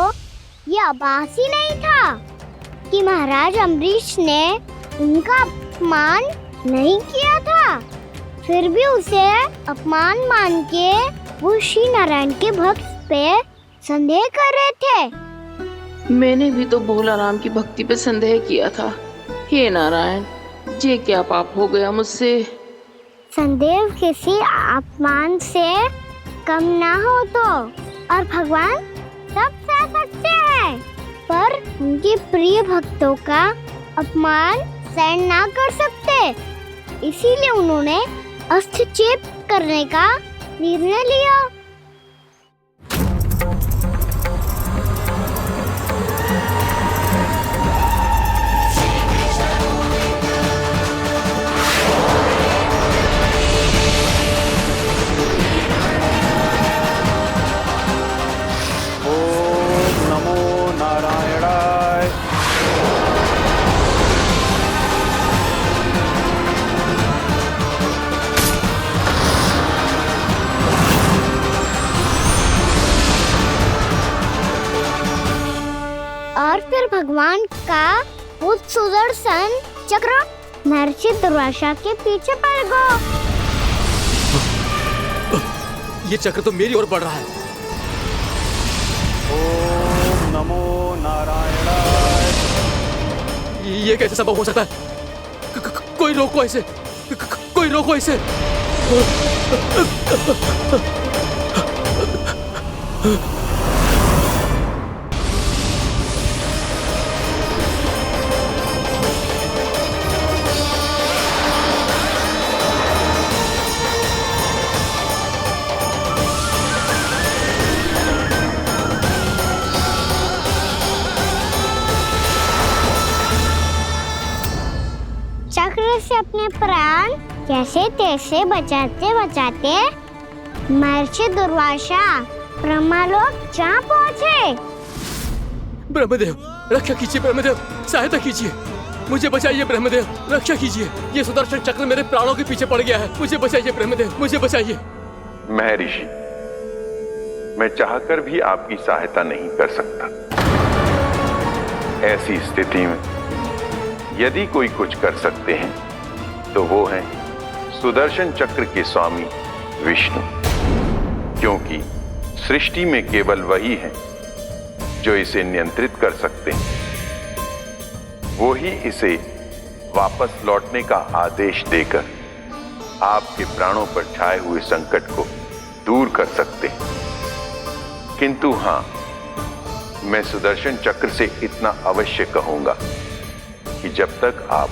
यह आभास ही नहीं था कि महाराज अम्बरीश ने उनका अपमान नहीं किया था। फिर भी उसे अपमान मान के वो श्री नारायण के भक्त पे संदेह कर रहे थे। मैंने भी तो भोला राम की भक्ति पे संदेह किया था। हे नारायण, ये क्या पाप हो गया मुझसे? संदेह किसी अपमान से कम ना हो तो, और भगवान सब सह सकते हैं, पर उनके प्रिय भक्तों का अपमान सहन ना कर सकते। इसीलिए उन्होंने हस्तक्षेप करने का निर्णय लिया। ओम नमो नारायणाय। और फिर भगवान का वो सुदर्शन चक्र महर्षि दुर्वासा के पीछे पड़ गया। ये चक्र तो मेरी ओर बढ़ रहा है। ओम नमो नारायणाय। ये कैसे संभव हो सकता है? कोई रोको इसे, कोई रोको इसे। चक्र से अपने प्राण कैसे तैसे बचाते बचाते महर्षि दुर्वासा ब्रह्मलोक जा पहुँचे। ब्रह्मदेव, रक्षा कीजिए ब्रह्मदेव, सहायता कीजिए, मुझे बचाइए ब्रह्मदेव, रक्षा कीजिए। ये सुदर्शन चक्र मेरे प्राणों के पीछे पड़ गया है, मुझे बचाइए ब्रह्मदेव, मुझे बचाइए। महर्षि, मैं चाहकर भी आपकी सहायता नहीं कर सकता। ऐसी स्थिति में यदि कोई कुछ कर सकते हैं तो वो है सुदर्शन चक्र के स्वामी विष्णु, क्योंकि सृष्टि में केवल वही है जो इसे नियंत्रित कर सकते हैं। वो ही इसे वापस लौटने का आदेश देकर आपके प्राणों पर छाए हुए संकट को दूर कर सकते हैं। किंतु हां, मैं सुदर्शन चक्र से इतना अवश्य कहूंगा कि जब तक आप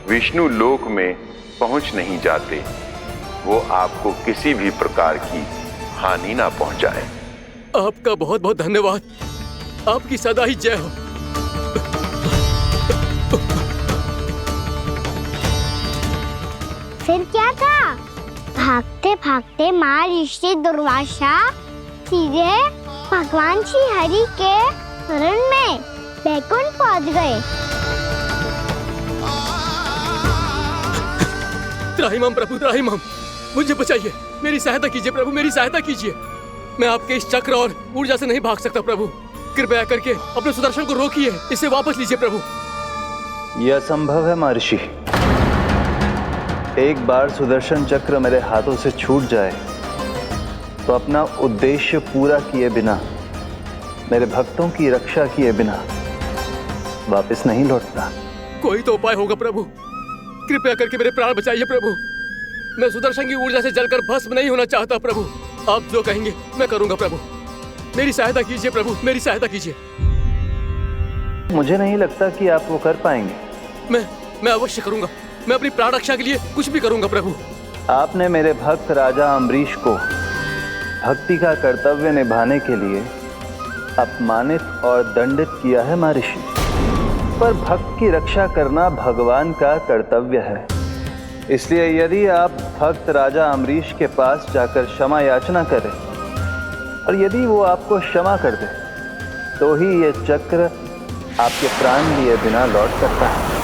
विष्णु लोक में पहुंच नहीं जाते, वो आपको किसी भी प्रकार की हानि ना पहुंचाए। आपका बहुत बहुत धन्यवाद, आपकी सदा ही जय हो। फिर क्या था? भागते भागते महर्षि दुर्वासा सीधे भगवान श्री हरि के शरण में बैकुंठ पहुंच गए। त्राहिमाम प्रभु, त्राहिमाम, मुझे बचाइए, मेरी सहायता कीजिए प्रभु, मेरी सहायता कीजिए। मैं आपके इस चक्र और ऊर्जा से नहीं भाग सकता प्रभु, कृपया करके अपने सुदर्शन को रोकिए, इसे वापस लीजिए प्रभु। यह असंभव है महर्षि। एक बार सुदर्शन चक्र मेरे हाथों से छूट जाए तो अपना उद्देश्य पूरा किए बिना, मेरे भक्तों की रक्षा किए बिना वापस नहीं लौटता। कोई तो उपाय होगा प्रभु, कृपया करके मेरे प्राण बचाइए प्रभु। मैं सुदर्शन की ऊर्जा से जलकर भस्म नहीं होना चाहता प्रभु। आप जो कहेंगे मैं करूंगा प्रभु, मेरी सहायता कीजिए प्रभु, मेरी सहायता कीजिए। मुझे नहीं लगता कि आप वो कर पाएंगे। मैं अवश्य करूंगा, मैं अपनी प्राण रक्षा के लिए कुछ भी करूंगा प्रभु। आपने मेरे भक्त राजा अम्बरीश को भक्ति का कर्तव्य निभाने के लिए अपमानित और दंडित किया है महर्षि, पर भक्त की रक्षा करना भगवान का कर्तव्य है। इसलिए यदि आप भक्त राजा अम्बरीश के पास जाकर क्षमा याचना करें और यदि वो आपको क्षमा कर दे तो ही ये चक्र आपके प्राण लिए बिना लौट सकता है।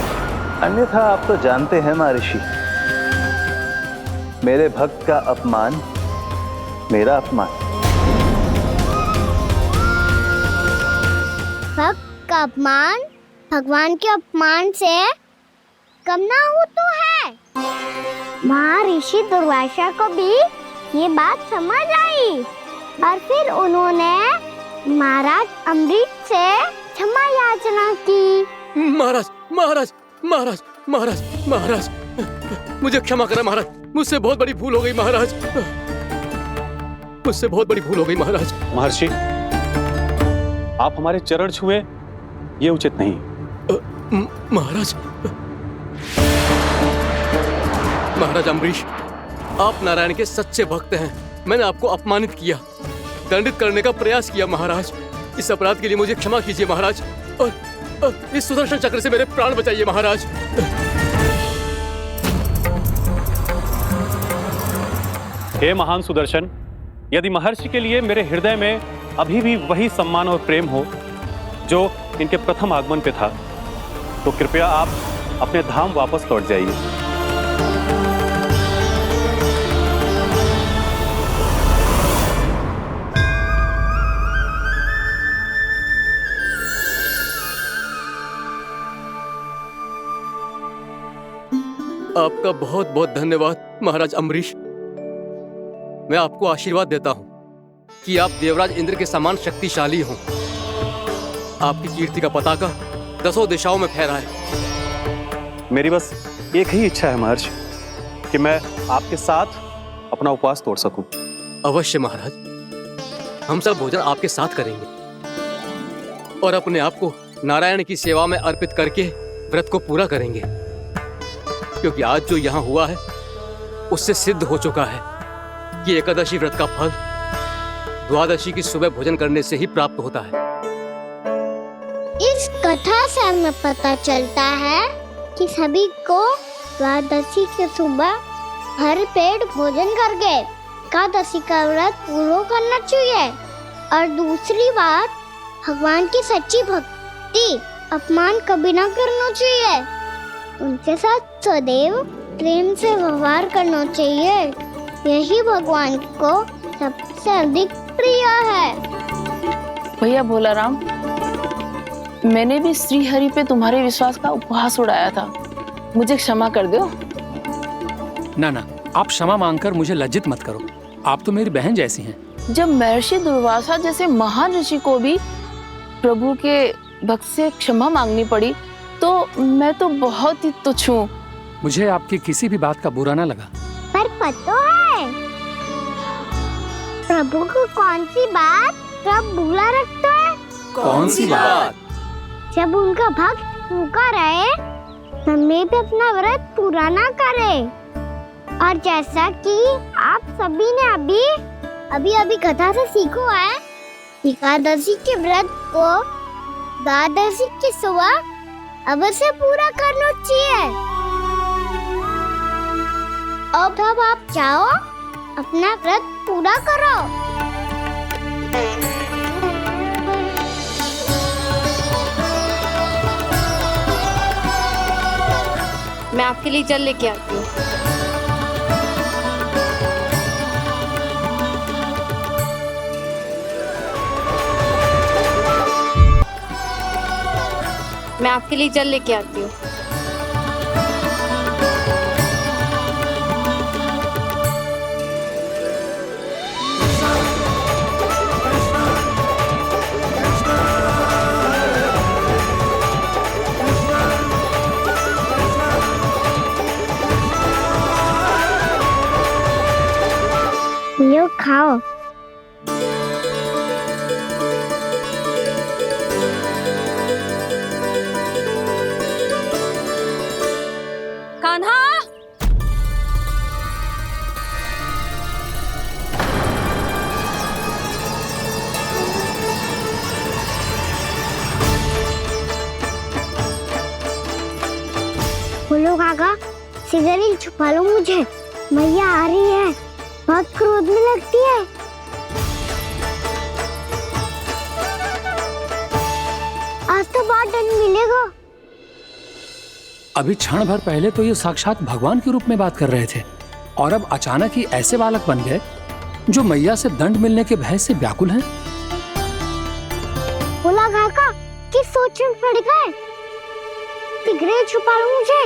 अन्यथा आप तो जानते हैं महर्षि, मेरे भक्त का अपमान मेरा अपमान। भक्त का अपमान भगवान के अपमान से कम ना हो तो है। महर्षि दुर्वासा को भी ये बात समझ आई और फिर उन्होंने महाराज अम्बरीश से क्षमा याचना की। महाराज महाराज महाराज महाराज महाराज मुझे क्षमा करें महाराज, मुझसे बहुत बड़ी भूल हो गई महाराज, मुझसे बहुत बड़ी भूल हो गई महाराज। महर्षि, आप हमारे चरण छुए ये उचित नहीं। महाराज महाराज अम्बरीश, आप नारायण के सच्चे भक्त हैं। मैंने आपको अपमानित किया, दंडित करने का प्रयास किया महाराज। इस अपराध के लिए मुझे क्षमा कीजिए महाराज और इस सुदर्शन चक्र से मेरे प्राण बचाइए महाराज। हे महान सुदर्शन, यदि महर्षि के लिए मेरे हृदय में अभी भी वही सम्मान और प्रेम हो जो इनके प्रथम आगमन पे था, तो कृपया आप अपने धाम वापस लौट जाइए। आपका बहुत बहुत धन्यवाद महाराज अम्बरीश। मैं आपको आशीर्वाद देता हूं कि आप देवराज इंद्र के समान शक्तिशाली हों। आपकी कीर्ति का पताका 10 दिशाओं में फहराए। मेरी बस एक ही इच्छा है महर्षि कि मैं आपके साथ अपना उपवास तोड़ सकूं। अवश्य महाराज, हम सब भोजन आपके साथ करेंगे और अपने आप को नारायण की सेवा में अर्पित करके व्रत को पूरा करेंगे, क्योंकि आज जो यहाँ हुआ है उससे सिद्ध हो चुका है कि एकादशी व्रत का फल द्वादशी की सुबह भोजन करने से ही प्राप्त होता है। इस कथा से हमें पता चलता है कि सभी को द्वादशी के सुबह भर पेट भोजन करके एकादशी का व्रत पूरा करना चाहिए। और दूसरी बात, भगवान की सच्ची भक्ति अपमान कभी ना करना चाहिए। उनके साथ सदैव प्रेम से व्यवहार करना चाहिए। यही भगवान को सबसे अधिक प्रिय है। भैया भोलाराम, मैंने भी श्री हरि पे तुम्हारे विश्वास का उपहास उड़ाया था, मुझे क्षमा कर दो। ना ना, आप क्षमा मांगकर मुझे लज्जित मत करो, आप तो मेरी बहन जैसी हैं। जब महर्षि दुर्वासा जैसे महान ऋषि को भी प्रभु के भक्त से क्षमा मांगनी पड़ी तो मैं तो बहुत ही तुच्छ हूँ। मुझे आपकी किसी भी बात का बुरा ना लगा। पर पता है प्रभु को कौन सी बात कब बुरा रखता है? कौन सी बात? जब उनका भक्त भूखा रहे, हमें भी अपना व्रत पूरा ना करे। और जैसा कि आप सभी ने अभी कथा से सीखो है, एकादशी के व्रत को द्वादशी की सुबह अवश्य पूरा करना चाहिए। अब आप जाओ, अपना व्रत पूरा करो। मैं आपके लिए जल लेके आती हूँ। मैं आपके लिए जल लेके आती हूँ। यो खाओ। कान्हा, बोलो काका, इधर ही छुपा लो मुझे, मैया आ रही है, बहुत क्रोध में लगती है। आज तो बहुत दंड मिलेगा। अभी क्षण भर पहले तो ये साक्षात भगवान के रूप में बात कर रहे थे और अब अचानक ही ऐसे बालक बन गए जो मैया से दंड मिलने के भय से व्याकुल हैं। बोला काका किस सोच में पड़ गए? शीघ्र छुपा लो मुझे।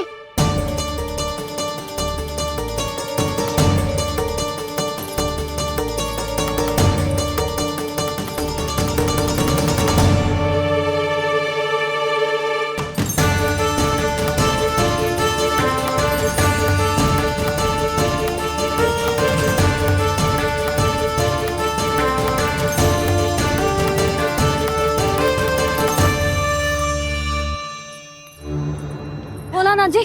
भोलानाथ जी,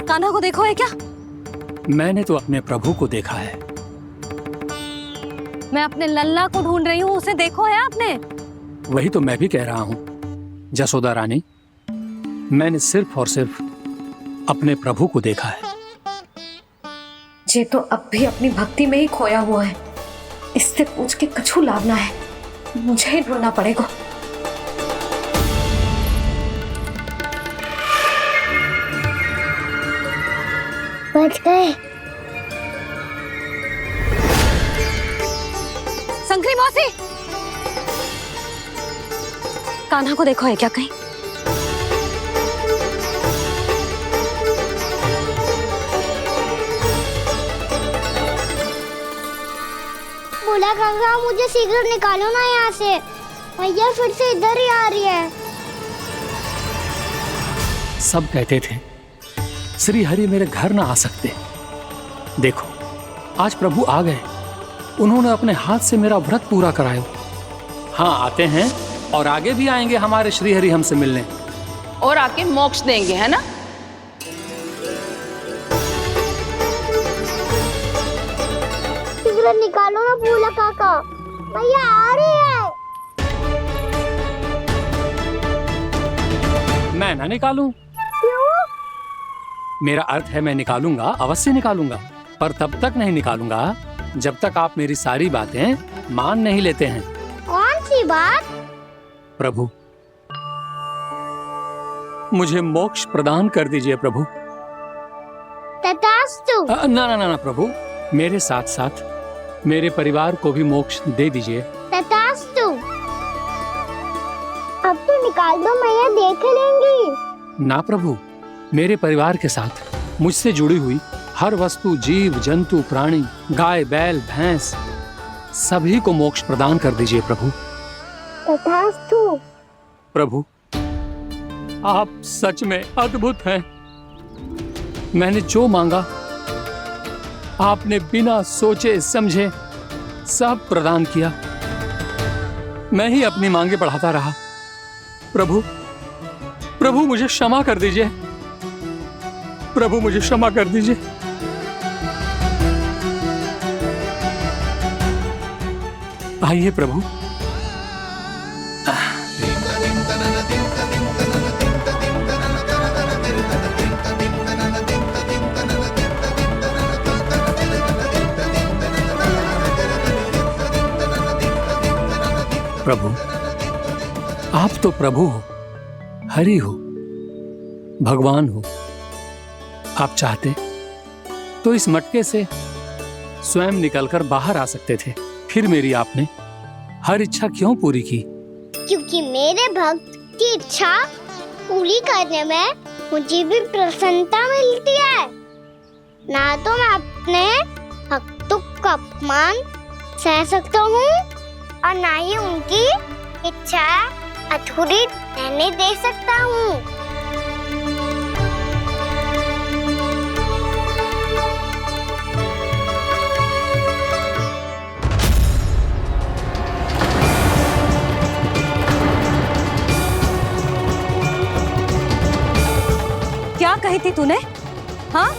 कान्हा को देखो है क्या? मैंने तो अपने प्रभु को देखा है। मैं अपने लल्ला को ढूंढ रही हूँ, उसे देखो है आपने? वही तो मैं भी कह रहा हूँ जसोदा रानी, मैंने सिर्फ और सिर्फ अपने प्रभु को देखा है। ये तो अब भी अपनी भक्ति में ही खोया हुआ है, इससे पूछ के कछु लाभ ना है, मुझे ही ढूंढना पड़ेगा। बच गए। संकरी मौसी, कान्हा को देखो है क्या कहीं? बोला काका मुझे शीघ्र निकालो ना यहाँ से, मैया फिर से इधर ही आ रही है। सब कहते थे श्री हरि मेरे घर ना आ सकते। देखो आज प्रभु आ गए, उन्होंने अपने हाथ से मेरा व्रत पूरा कराया। हाँ आते हैं और आगे भी आएंगे हमारे श्री हरि हमसे मिलने और आके मोक्ष देंगे, है ना? शीघ्र निकालो ना बोला काका, मैया आ रही है। मैं ना निकालूं? मेरा अर्थ है मैं निकालूंगा, अवश्य निकालूंगा, पर तब तक नहीं निकालूंगा जब तक आप मेरी सारी बातें मान नहीं लेते हैं। कौन सी बात? प्रभु मुझे मोक्ष प्रदान कर दीजिए प्रभु। तथास्तु। ना ना ना प्रभु, मेरे साथ साथ मेरे परिवार को भी मोक्ष दे दीजिए। तथास्तु। अब तो निकाल दो, मैया देख लेंगी। ना प्रभु, मेरे परिवार के साथ मुझसे जुड़ी हुई हर वस्तु, जीव जंतु, प्राणी, गाय बैल भैंस, सभी को मोक्ष प्रदान कर दीजिए प्रभु। तथास्तु। प्रभु आप सच में अद्भुत हैं। मैंने जो मांगा आपने बिना सोचे समझे सब प्रदान किया। मैं ही अपनी मांगे बढ़ाता रहा। प्रभु प्रभु मुझे क्षमा कर दीजिए, प्रभु मुझे क्षमा कर दीजिए। आइए प्रभु। प्रभु आप तो प्रभु हो, हरि हो, भगवान हो। आप चाहते तो इस मटके से स्वयं निकलकर बाहर आ सकते थे, फिर मेरी आपने हर इच्छा क्यों पूरी की? क्योंकि मेरे भक्त की इच्छा पूरी करने में मुझे भी प्रसन्नता मिलती है। ना तो मैं अपने भक्तों का अपमान सह सकता हूँ और ना ही उनकी इच्छा अधूरी रहने दे सकता हूँ। क्या कही थी तूने? हाँ,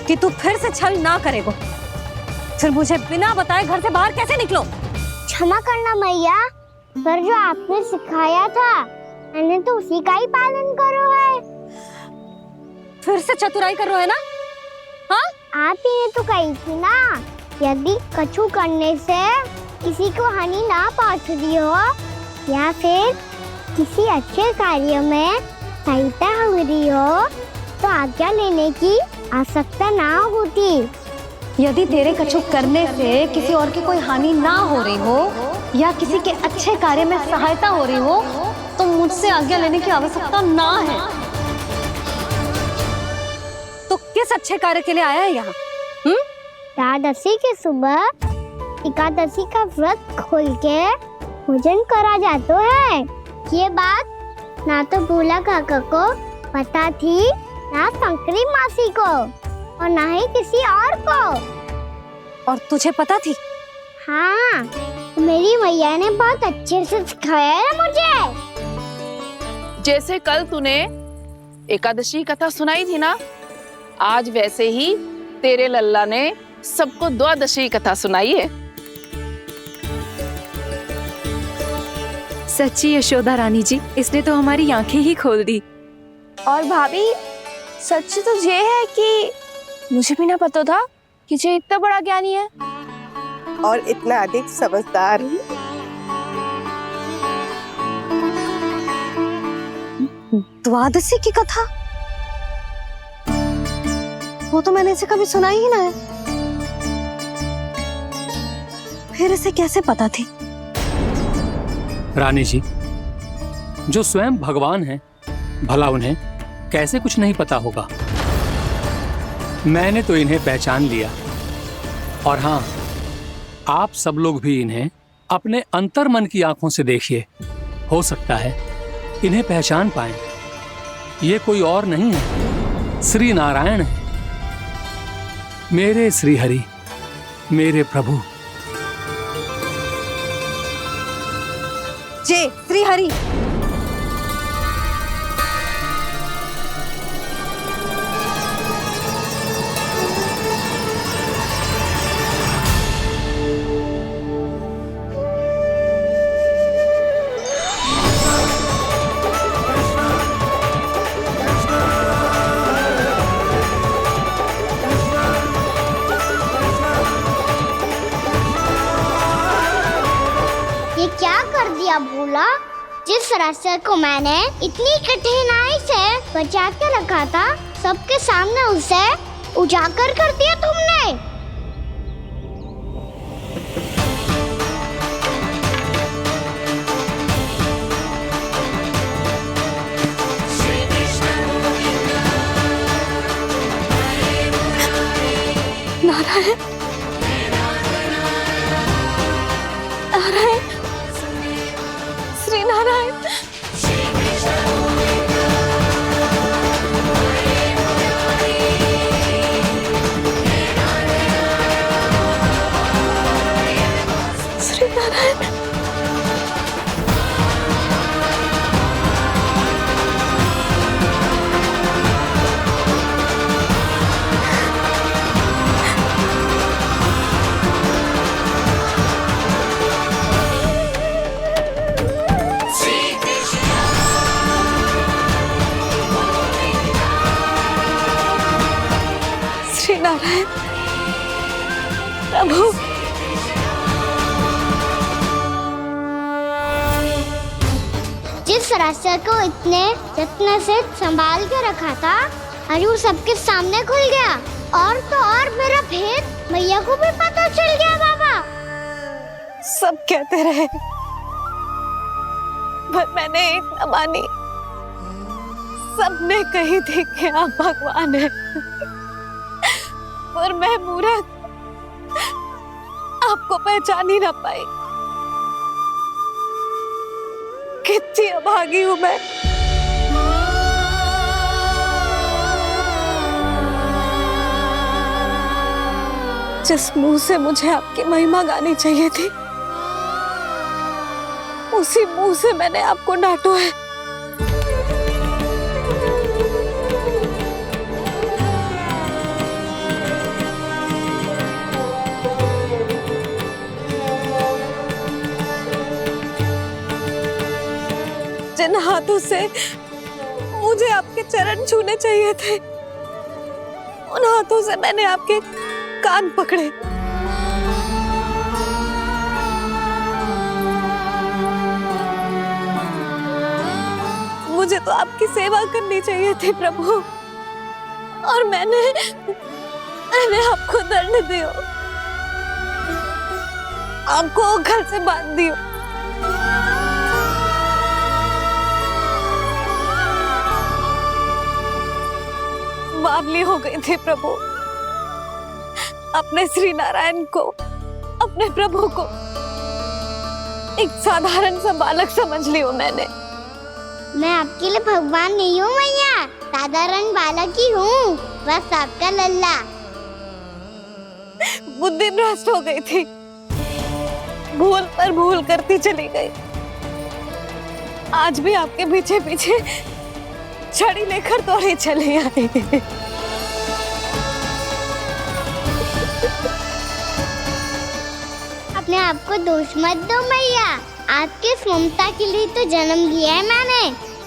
कि तू फिर से छल ना करेगा। फिर मुझे बिना बताए घर से बाहर कैसे निकलो? क्षमा करना मैया, पर जो आपने सिखाया था मैंने तो उसी का ही पालन करो है। फिर से चतुराई कर रहे हो ना? हाँ? आप ही ने तो कही थी ना, यदि कछु करने से किसी को हानि ना पहुंचती हो या फिर किसी अच्छे कार्य में सहायता हो रही हो तो आज्ञा लेने की आवश्यकता ना होती। यदि तेरे कछु करने से किसी और की कोई हानि ना हो रही हो या किसी के अच्छे कार्य में सहायता हो रही हो तो मुझसे आज्ञा लेने की आवश्यकता ना है। तो किस अच्छे कार्य के लिए आया है यहाँ? द्वादशी के सुबह एकादशी का व्रत खोल के भोजन करा जाता है। ये बात ना तो भोला काका को पता थी, ना शंकरी मासी को और ना ही किसी और को। और तुझे पता थी? हाँ, मेरी मैया ने बहुत अच्छे से सिखाया है मुझे। जैसे कल तूने एकादशी कथा सुनाई थी ना, आज वैसे ही तेरे लल्ला ने सबको द्वादशी कथा सुनाई है। सच्ची यशोदा रानी जी, इसने तो हमारी आंखें ही खोल दी। और भाभी, सच तो ये है कि मुझे भी ना पता था कि ये इतना बड़ा ज्ञानी है और इतना अधिक समझदार। द्वादशी की कथा? वो तो मैंने इसे कभी सुना ही ना है। फिर इसे कैसे पता थी? रानी जी, जो स्वयं भगवान हैं, भला उन्हें कैसे कुछ नहीं पता होगा। मैंने तो इन्हें पहचान लिया, और हाँ, आप सब लोग भी इन्हें अपने अंतर मन की आंखों से देखिए, हो सकता है इन्हें पहचान पाएं। ये कोई और नहीं है, श्री नारायण है, मेरे श्री हरि, मेरे प्रभु। जय श्री हरि। ये क्या कर दिया भोला? जिस रास्ते को मैंने इतनी कठिनाई से बचा के रखा था, सबके सामने उसे उजागर कर दिया तुमने। नारायण, नारायण, श्री नारायण। श्री नारायण। श्री नारायण प्रभु। जिस रास्ते को इतने यत्न से संभाल के रखा था, आज वो सबके सामने खुल गया। और तो और मेरा भेद मैया को भी पता चल गया। बाबा सब कहते रहे पर मैंने एक न मानी। सबने कही थी कि आप भगवान हैं, पर मैं मूर्ख आपको पहचान ही ना पाई। कितनी अभागी हूं मैं। जिस मुंह से मुझे आपकी महिमा गानी चाहिए थी, उसी मुंह से मैंने आपको डांटा है। जिन हाथों से मुझे आपके चरण छूने चाहिए थे, उन हाथों से मैंने आपके कान पकड़े। मुझे तो आपकी सेवा करनी चाहिए थी प्रभु, और मैंने आपको दंड दियो, आपको घर से बांध दियो। बावली हो गई थी प्रभु, अपने श्री नारायण को, अपने प्रभु को एक साधारण सा बालक समझ लियो मैंने। मैं आपके लिए भगवान नहीं हूँ मैया, साधारण बालक ही हूँ, बस आपका लल्ला। बुद्धि भ्रष्ट हो गई थी, भूल पर भूल करती चली गई। आज भी आपके पीछे पीछे छड़ी लेकर दौड़े चले आए। अपने आप को दोष मत दो मैया, आपके ममता के लिए तो जन्म लिया है मैंने,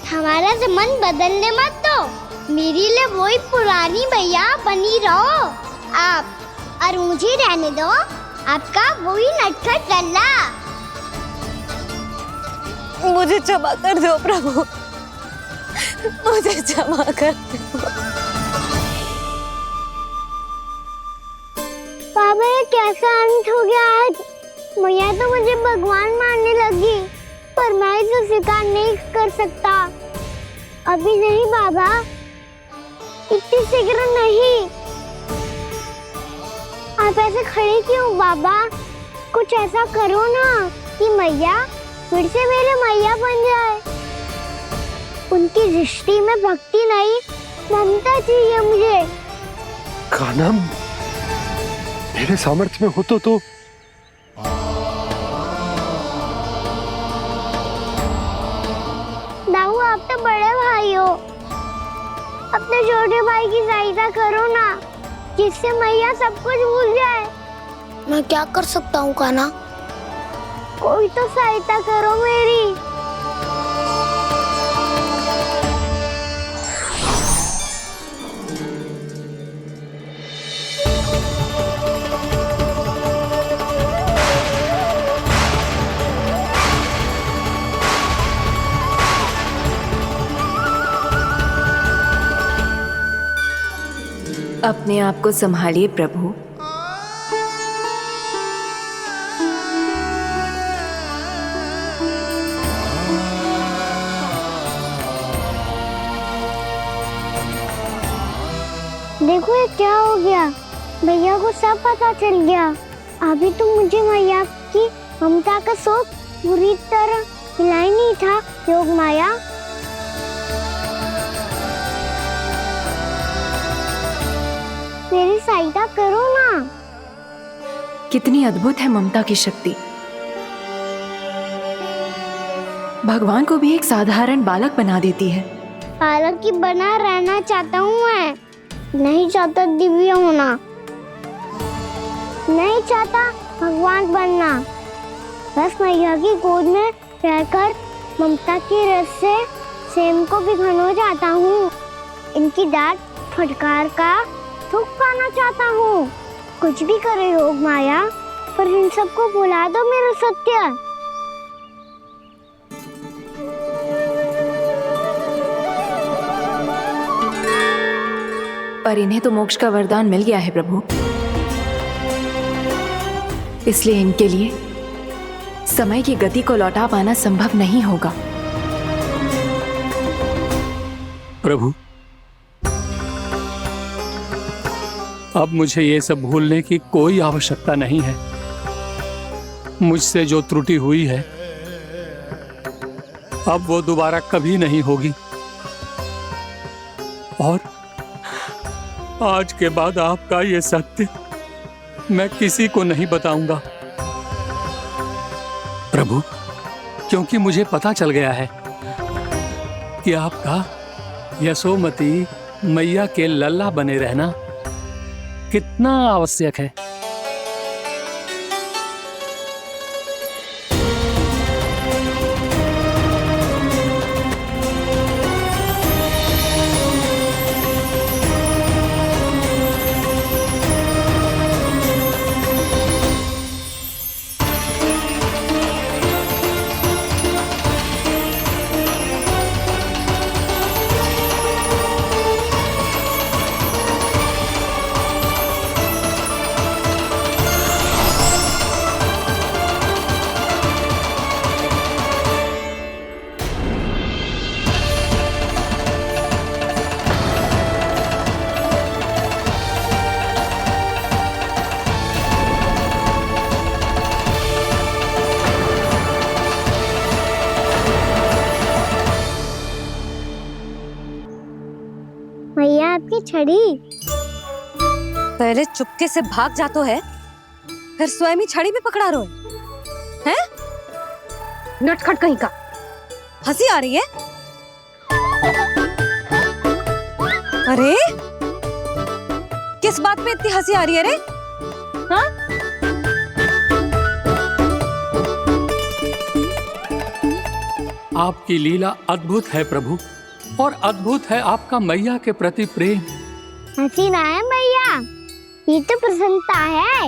हमारा से मन बदलने मत दो। मेरे लिए वही पुरानी मैया बनी रहो आप, और मुझे रहने दो आपका वही नटखट लल्ला। मुझे क्षमा कर दो प्रभु, मुझे क्षमा कर दो। बाबा ये कैसा अंत हो गया आज? मैया तो मुझे भगवान मानने लगी, पर मैं इसे स्वीकार नहीं कर सकता। अभी नहीं बाबा, इतनी शीघ्र नहीं। आप ऐसे खड़े क्यों बाबा? कुछ ऐसा करो ना कि मैया फिर से मेरे मैया बन जाए। उनकी दृष्टि में भक्ति नहीं, ममता चाहिए मुझे। कान्हा, मेरे सामर्थ्य में हो तो दाऊ, आप तो बड़े भाई हो, अपने छोटे भाई की सहायता करो ना, जिससे मैया सब कुछ भूल जाए। मैं क्या कर सकता हूँ कान्हा? कोई तो सहायता करो मेरी। अपने आप को संभालिए प्रभु। देखो ये क्या हो गया, भैया को सब पता चल गया। अभी तो मुझे मैया की ममता का शौक पूरी तरह हिला ही नहीं था। योग माया, मेरी सहायता करो ना। कितनी अद्भुत है ममता की शक्ति। भगवान को भी एक साधारण बालक बना देती है। बालक की बना रहना चाहता हूँ मैं, नहीं चाहता दिव्य होना, नहीं चाहता भगवान बनना। बस मैया की गोद में रहकर ममता की रस से सेम को भिगोना चाहता हूँ। इनकी डांट फटकार का सुख पाना चाहता हूँ। कुछ भी करे योग माया, पर इन सबको भुला दो मेरा सत्य। पर इन्हें तो मोक्ष का वरदान मिल गया है प्रभु, इसलिए इनके लिए समय की गति को लौटा पाना संभव नहीं होगा। प्रभु, अब मुझे ये सब भूलने की कोई आवश्यकता नहीं है। मुझसे जो त्रुटि हुई है अब वो दोबारा कभी नहीं होगी, और आज के बाद आपका ये सत्य मैं किसी को नहीं बताऊंगा प्रभु, क्योंकि मुझे पता चल गया है कि आपका यशोमती मैया के लल्ला बने रहना कितना आवश्यक है। छड़ी। पहले चुपके से भाग जातो है, फिर स्वयं ही छड़ी भी पकड़ा रो है? नटखट कहीं का। हंसी आ रही है? अरे किस बात पे इतनी हंसी आ रही है रे? हाँ? आपकी लीला अद्भुत है प्रभु, और अद्भुत है आपका मैया के प्रति प्रेम। हंसी ना है मैया, ये तो प्रसन्नता है,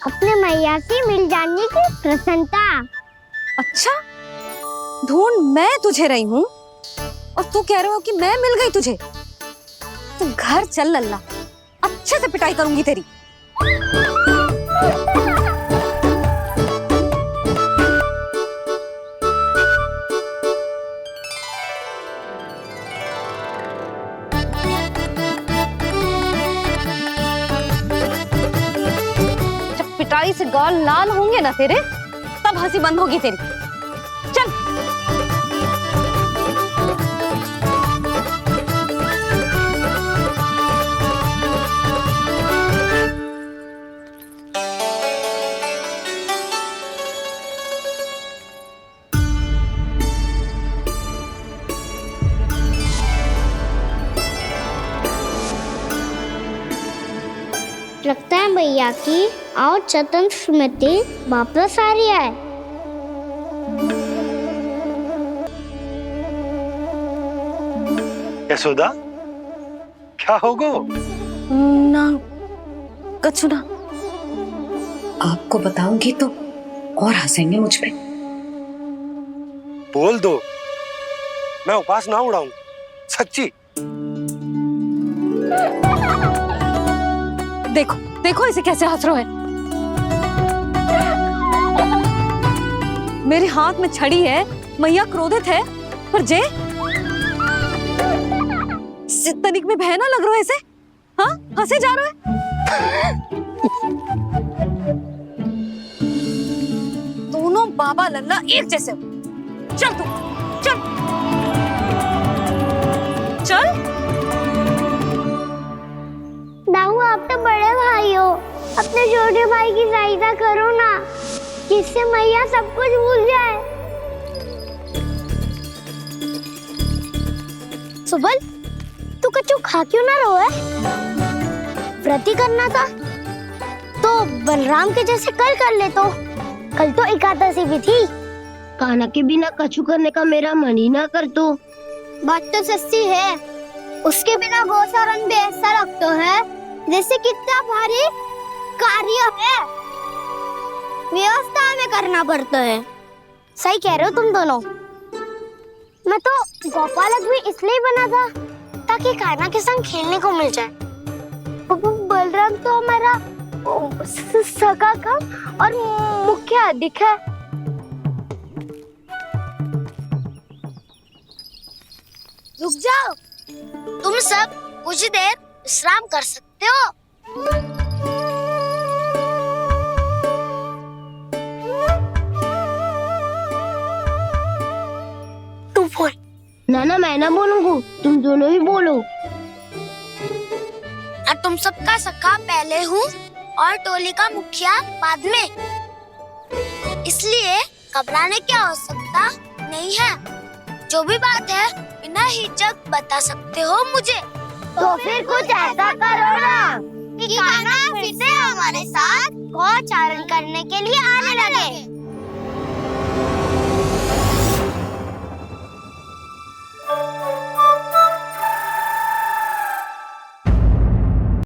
अपने मैया से मिल जाने की प्रसन्नता। अच्छा, ढूंढ मैं तुझे रही हूँ और तू कह रहे हो कि मैं मिल गई तुझे। तू घर चल लल्ला, अच्छे से पिटाई करूंगी तेरी। जब पिटाई से गाल लाल होंगे ना तेरे, तब हंसी बंद होगी तेरी। चल। लगता है भैया की और चतन स्मृति वापस आ रही है। यशोदा, क्या होगो? ना कछु ना। आपको बताऊंगी तो और हंसेंगे मुझ पे। बोल दो, मैं उपास ना उड़ाऊं, सच्ची। देखो देखो इसे कैसे हंस रहा है। मेरे हाथ में छड़ी है, मैया क्रोधित है, पर जे तनिक में बहना लग रहा है इसे। हाँ, हंसे जा रहा है। दोनों बाबा लल्ला एक जैसे हो। चल तू, चल चल। दाऊ, आप तो बड़े भाई हो, अपने छोटे भाई की सहायता करो ना, जिससे मैया सब कुछ भूल जाए। सुबल, तू कच्चू खा क्यों ना रो है? व्रत ही करना था तो बलराम के जैसे कल कर ले। तो कल तो एकादशी भी थी। खाना के बिना कछु करने का मेरा मन ही ना कर। तो बात तो सच्ची है, उसके बिना गोचारण भी ऐसा लगता है जैसे कितना भारी कार्य है, व्यवस्था में करना पड़ता है। सही कह रहे हो तुम दोनों। मैं तो गोपालक भी इसलिए बना था ताकि कान्हा के संग खेलने को मिल जाए। बलराम तो हमारा सगा कम और मुख्य अधिक है। रुक जाओ, तुम सब कुछ देर विश्राम कर सकते हो। तू बोल। ना मैं ना बोलूंगा, तुम दोनों ही बोलो। और तुम सबका सखा पहले हूँ और टोली का मुखिया बाद में, इसलिए घबराने की आवश्यकता नहीं है। जो भी बात है बिना हिचक बता सकते हो मुझे। तो फिर कुछ ऐसा करो ना कि कान्हा फिर से हमारे साथ गोचारण करने के लिए आने लगे।